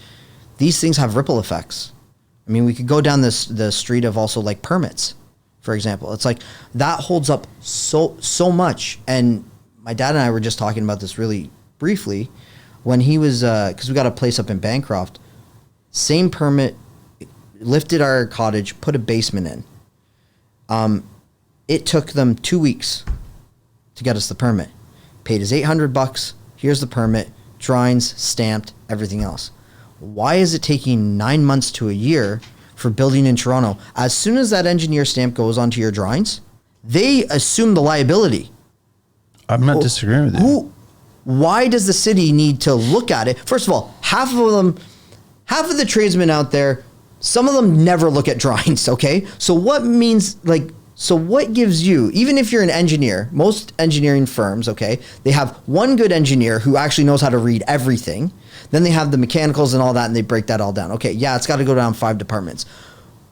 these things have ripple effects. I mean, we could go down the street of also like permits, for example. It's like that holds up so much. And my dad and I were just talking about this really briefly when he was, because we got a place up in Bancroft, same permit, lifted our cottage, put a basement in. It took them 2 weeks to get us the permit. Paid us $800. Here's the permit, drawings, stamped, everything else. Why is it taking 9 months to a year for building in Toronto? As soon as that engineer stamp goes onto your drawings, they assume the liability. I'm not disagreeing with you. Why does the city need to look at it? First of all, half of the tradesmen out there, some of them never look at drawings, okay? So what gives you, even if you're an engineer, most engineering firms, okay, they have one good engineer who actually knows how to read everything. Then they have the mechanicals and all that, and they break that all down. Okay, yeah, it's got to go down 5 departments.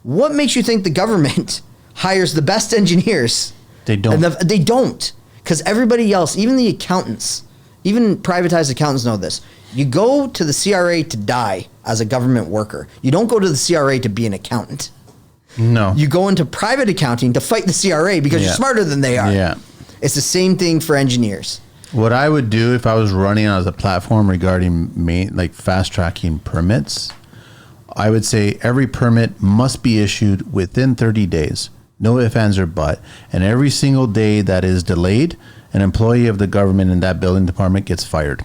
What makes you think the government hires the best engineers? They don't. They don't. Because everybody else, even the accountants, even privatized accountants know this. You go to the CRA to die as a government worker. You don't go to the CRA to be an accountant. No. You go into private accounting to fight the CRA because you're smarter than they are. Yeah. It's the same thing for engineers. What I would do if I was running as a platform regarding fast tracking permits, I would say every permit must be issued within 30 days. No ifs, ands, or but. And every single day that is delayed, an employee of the government in that building department gets fired.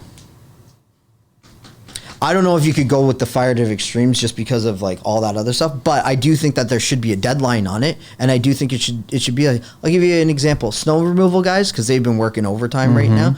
I don't know if you could go with the fire to extremes just because of like all that other stuff, but I do think that there should be a deadline on it, and I do think it should be like, I'll give you an example. Snow removal guys, because they've been working overtime right now.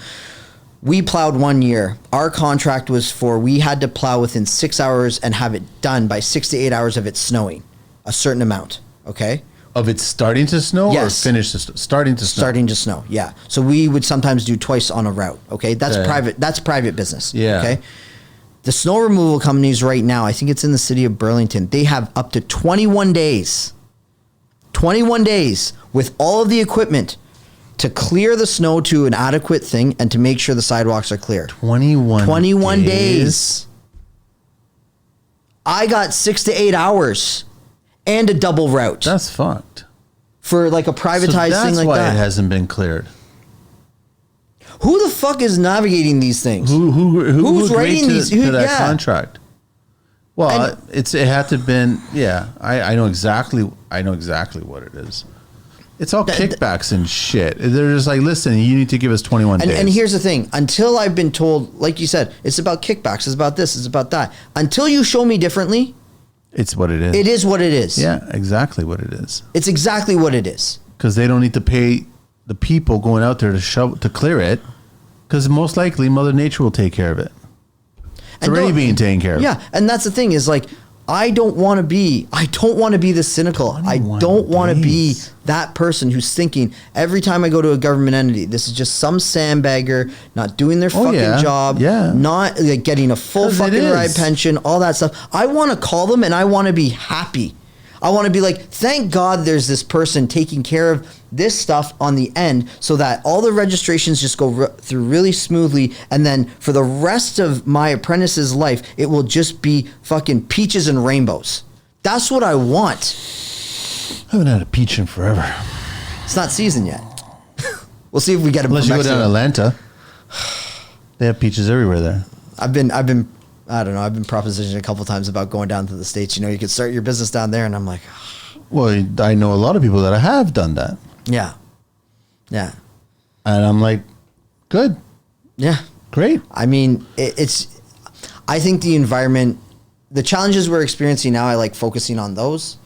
We plowed 1 year. Our contract was we had to plow within 6 hours and have it done by 6 to 8 hours of it snowing, a certain amount. Okay. Of it starting to snow or finish starting to snow? Starting to snow, yeah. So we would sometimes do twice on a route. Okay, that's private. That's private business. Yeah. Okay. The snow removal companies right now, I think it's in the city of Burlington, they have up to 21 days. 21 days with all of the equipment to clear the snow to an adequate thing and to make sure the sidewalks are clear. 21 days. I got 6 to 8 hours and a double route. That's fucked. For like a privatized thing like that. That's why it hasn't been cleared. Who the fuck is navigating these things? Who's writing these? To that contract? Well, it had to have been. Yeah, I know exactly. I know exactly what it is. It's all kickbacks and shit. They're just like, listen, you need to give us 21 days. And here's the thing: until I've been told, like you said, it's about kickbacks. It's about this. It's about that. Until you show me differently, it's what it is. It is what it is. Yeah, exactly what it is. It's exactly what it is. Because they don't need to pay the people going out there to clear it, because most likely Mother Nature will take care of it. It's already being taken care of. Yeah, and that's the thing is like, I don't want to be this cynical. I don't want to be that person who's thinking every time I go to a government entity, this is just some sandbagger not doing their fucking job, not like, getting a full fucking ride pension, all that stuff. I want to call them and I want to be happy. I want to be like, thank God there's this person taking care of this stuff on the end so that all the registrations just go through really smoothly. And then for the rest of my apprentice's life, it will just be fucking peaches and rainbows. That's what I want. I haven't had a peach in forever. It's not season yet. We'll see if we get them. Unless you go down to Atlanta. They have peaches everywhere there. I've been I don't know. I've been propositioned a couple times about going down to the States. You know, you could start your business down there. And I'm like, well, I know a lot of people that have done that. Yeah. Yeah. And I'm like, good. Yeah. Great. I mean, I think the environment, the challenges we're experiencing now, I like focusing on those.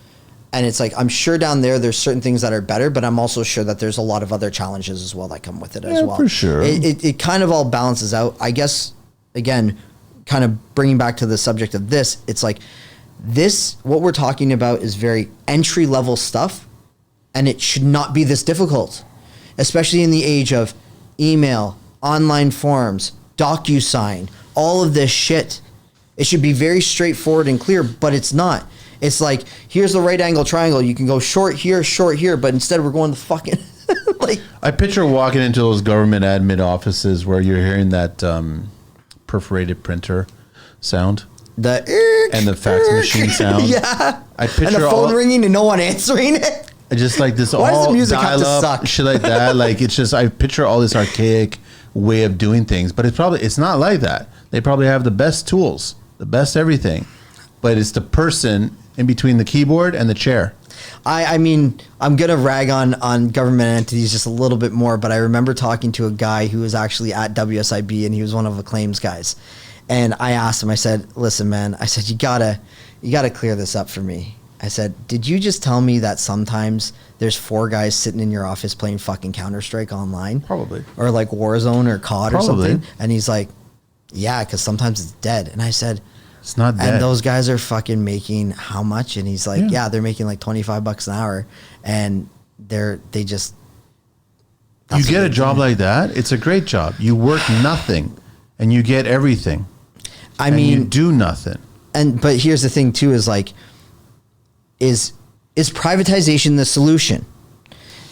And it's like, I'm sure down there's certain things that are better, but I'm also sure that there's a lot of other challenges as well that come with it as well. For sure. It kind of all balances out. I guess, again, kind of bringing back to the subject of this, it's like what we're talking about is very entry level stuff, and it should not be this difficult, especially in the age of email, online forms, DocuSign, all of this shit. It should be very straightforward and clear, but it's not. It's like, here's the right angle triangle. You can go short here, but instead we're going the fucking like. I picture walking into those government admin offices where you're hearing that perforated printer sound, and the fax machine sound. Yeah, I picture and the phone ringing and no one answering it. Just like this, why does the music have to dial-up suck? Shit like that. Like, it's just, I picture all this archaic way of doing things, but it's not like that. They probably have the best tools, the best everything, but it's the person in between the keyboard and the chair. I mean, I'm going to rag on government entities just a little bit more, but I remember talking to a guy who was actually at WSIB, and he was one of the claims guys. And I asked him, I said, listen, man, I said, you gotta clear this up for me. I said, did you just tell me that sometimes there's 4 guys sitting in your office playing fucking Counter-Strike online? Probably. Or like Warzone or COD or something? And he's like, yeah, because sometimes it's dead. And I said, it's not dead. And those guys are fucking making how much? And he's like, yeah they're making like $25 an hour. And they just... You get a job like that, it's a great job. You work nothing and you get everything. I mean... you do nothing. But here's the thing too, is like, is privatization the solution?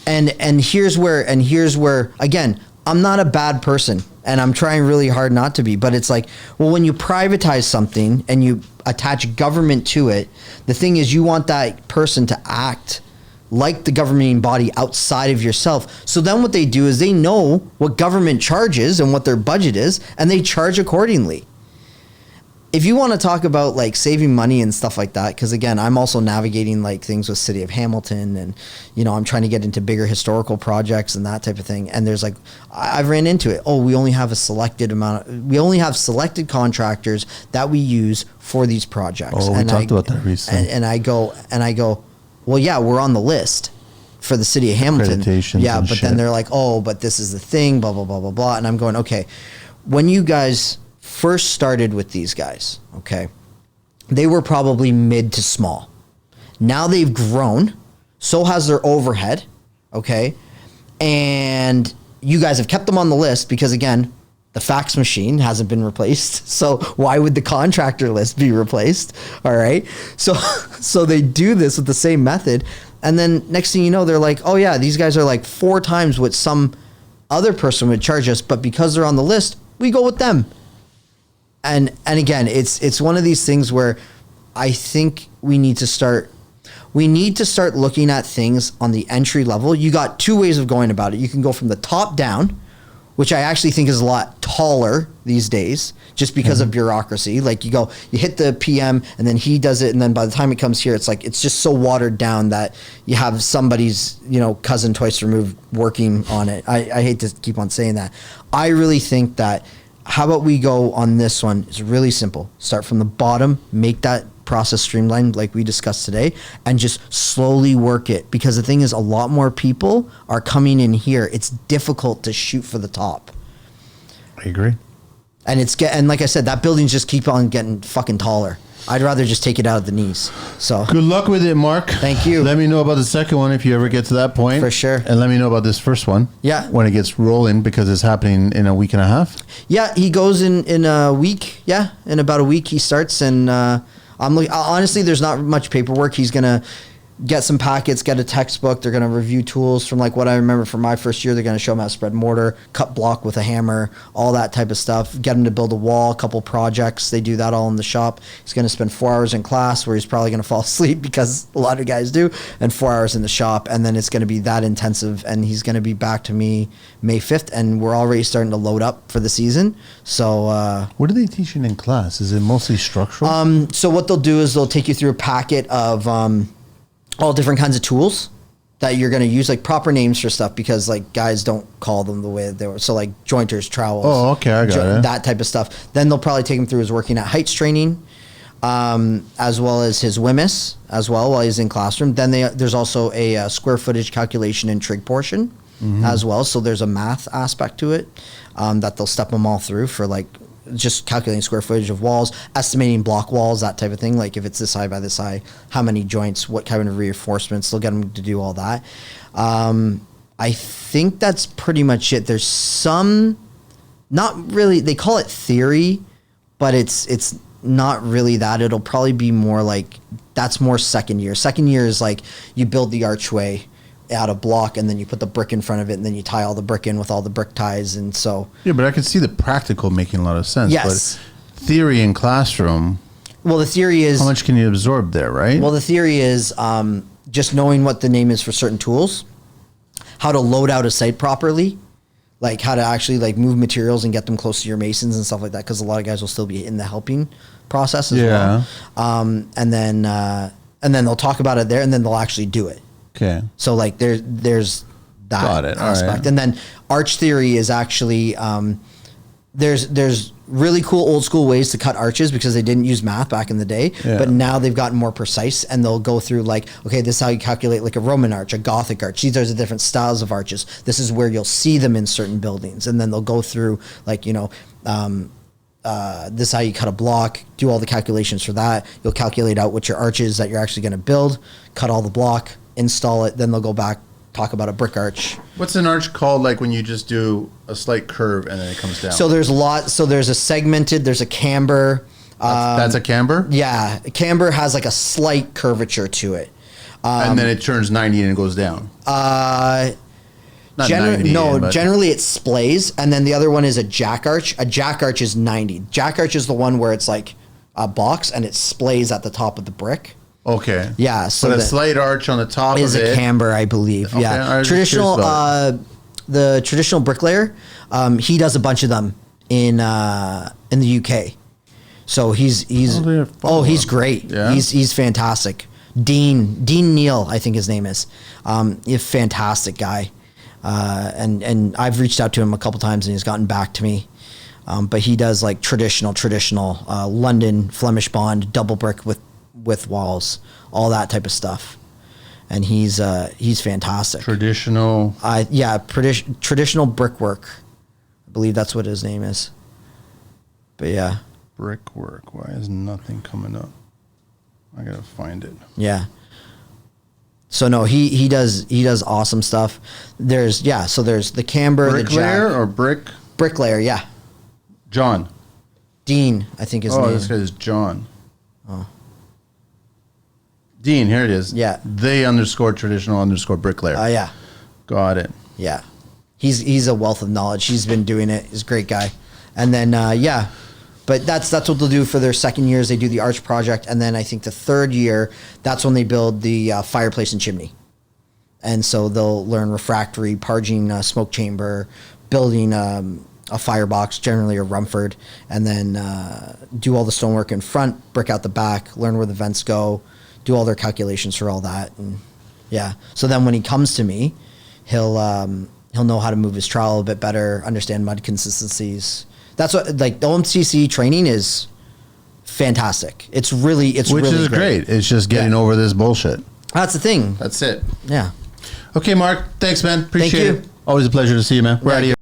And here's where again, I'm not a bad person. And I'm trying really hard not to be. But it's like, well, when you privatize something and you attach government to it, the thing is you want that person to act like the governing body outside of yourself. So then what they do is they know what government charges and what their budget is, and they charge accordingly. If you want to talk about like saving money and stuff like that, because again, I'm also navigating like things with City of Hamilton, and I'm trying to get into bigger historical projects and that type of thing. And there's like, I've ran into it. Oh, we only have selected contractors that we use for these projects. Oh, we talked about that recently. And I go, well, yeah, we're on the list for the City of Hamilton. Yeah, but then they're like, oh, but this is the thing, blah, blah, blah, blah, blah. And I'm going, okay, when you guys first started with these guys, okay, they were probably mid to small. Now they've grown, so has their overhead, okay, and you guys have kept them on the list because, again, the fax machine hasn't been replaced, so why would the contractor list be replaced? All right, so they do this with the same method, and then next thing you know, they're like, oh yeah, these guys are like 4 times what some other person would charge us, but because they're on the list, we go with them. And again, it's one of these things where I think we need to start looking at things on the entry level. You got 2 ways of going about it. You can go from the top down, which I actually think is a lot taller these days just because of bureaucracy. Like you hit the PM and then he does it. And then by the time it comes here, it's like, it's just so watered down that you have somebody's, cousin twice removed working on it. I hate to keep on saying that. I really think that, how about we go on this one? It's really simple. Start from the bottom, make that process streamlined like we discussed today, and just slowly work it. Because the thing is, a lot more people are coming in here. It's difficult to shoot for the top. I agree. And like I said, that buildings just keep on getting fucking taller. I'd rather just take it out of the knees. So good luck with it, Mark. Thank you. Let me know about the second one if you ever get to that point. For sure. And let me know about this first one. Yeah. When it gets rolling, because it's happening in a week and a half. Yeah, he goes in a week. Yeah, in about a week he starts, and honestly, there's not much paperwork. He's gonna get some packets, get a textbook. They're going to review tools from like what I remember from my first year. They're going to show him how to spread mortar, cut block with a hammer, all that type of stuff. Get him to build a wall, a couple projects. They do that all in the shop. He's going to spend 4 hours in class where he's probably going to fall asleep because a lot of guys do, and 4 hours in the shop. And then it's going to be that intensive. And he's going to be back to me May 5th. And we're already starting to load up for the season. So, what are they teaching in class? Is it mostly structural? So what they'll do is they'll take you through a packet of, all different kinds of tools that you're going to use, like proper names for stuff, because like guys don't call them the way they were. So like jointers, trowels. Oh, okay, I got it. That type of stuff. Then they'll probably take him through his working at heights training, as well as his WMIS as well while he's in classroom. Then there's also a square footage calculation and trig portion as well. So there's a math aspect to it that they'll step them all through for like just calculating square footage of walls, estimating block walls, that type of thing. Like if it's this high by this high, how many joints, what kind of reinforcements, they'll get them to do all that. I think that's pretty much it. There's some, not really, they call it theory, but it's not really that. It'll probably be more like, that's more second year. Second year is like you build the archway out of block, and then you put the brick in front of it, and then you tie all the brick in with all the brick ties. And so yeah, but I can see the practical making a lot of sense. Yes. But theory in classroom, well, the theory is, how much can you absorb there, right? Well, the theory is just knowing what the name is for certain tools, how to load out a site properly, like how to actually like move materials and get them close to your masons and stuff like that, because a lot of guys will still be in the helping process as well. And then they'll talk about it there, and then they'll actually do it. Okay. So like there's that aspect. Right. And then arch theory is actually there's really cool old school ways to cut arches, because they didn't use math back in the day, but now they've gotten more precise, and they'll go through like, okay, this is how you calculate like a Roman arch, a Gothic arch. These are the different styles of arches. This is where you'll see them in certain buildings. And then they'll go through like, this is how you cut a block, do all the calculations for that. You'll calculate out what your arch is that you're actually going to build, cut all the block, install it. Then they'll go back, talk about a brick arch. What's an arch called, like when you just do a slight curve and then it comes down? So there's there's a segmented, there's a camber. That's a camber? Yeah. A camber has like a slight curvature to it. And then it turns 90 and it goes down. Not 90. But generally it splays, and then the other one is a jack arch. A jack arch is 90. Jack arch is the one where it's like a box and it splays at the top of the brick. okay. Yeah, so But a slight arch on the top is of it a camber, I believe. Okay, Yeah, I was just traditional. curious about The traditional bricklayer, he does a bunch of them in the UK. So he's he's great. Yeah. He's fantastic. Dean Neal, I think his name is. He's a fantastic guy. And I've reached out to him a couple times and he's gotten back to me. But he does like traditional London Flemish bond, double brick with walls, all that type of stuff. And he's fantastic. traditional. Traditional brickwork. I believe that's what his name is. But yeah. Brickwork. Why is nothing coming up? I gotta find it. Yeah. So no, he does awesome stuff. There's the camber, Bricklayer the or bricklayer, yeah. John. Dean, I think his name. This guy is John. Oh. Dean, here it is. Yeah. _traditional _bricklayer. Yeah. Got it. Yeah. He's a wealth of knowledge. He's been doing it. He's a great guy. And then but that's what they'll do for their second years. They do the arch project, and then I think the third year, that's when they build the fireplace and chimney. And so they'll learn refractory, parging a smoke chamber, building a firebox, generally a Rumford, and then do all the stonework in front, brick out the back, learn where the vents go, do all their calculations for all that, and yeah. So then when he comes to me, he'll know how to move his trowel a bit better, understand mud consistencies. That's what, like, the OMCC training is fantastic. Which is great. It's just getting over this bullshit. That's the thing. That's it. Yeah. Okay, Mark. Thanks, man. Appreciate Thank you. it. Always a pleasure to see you, man. We're out of here.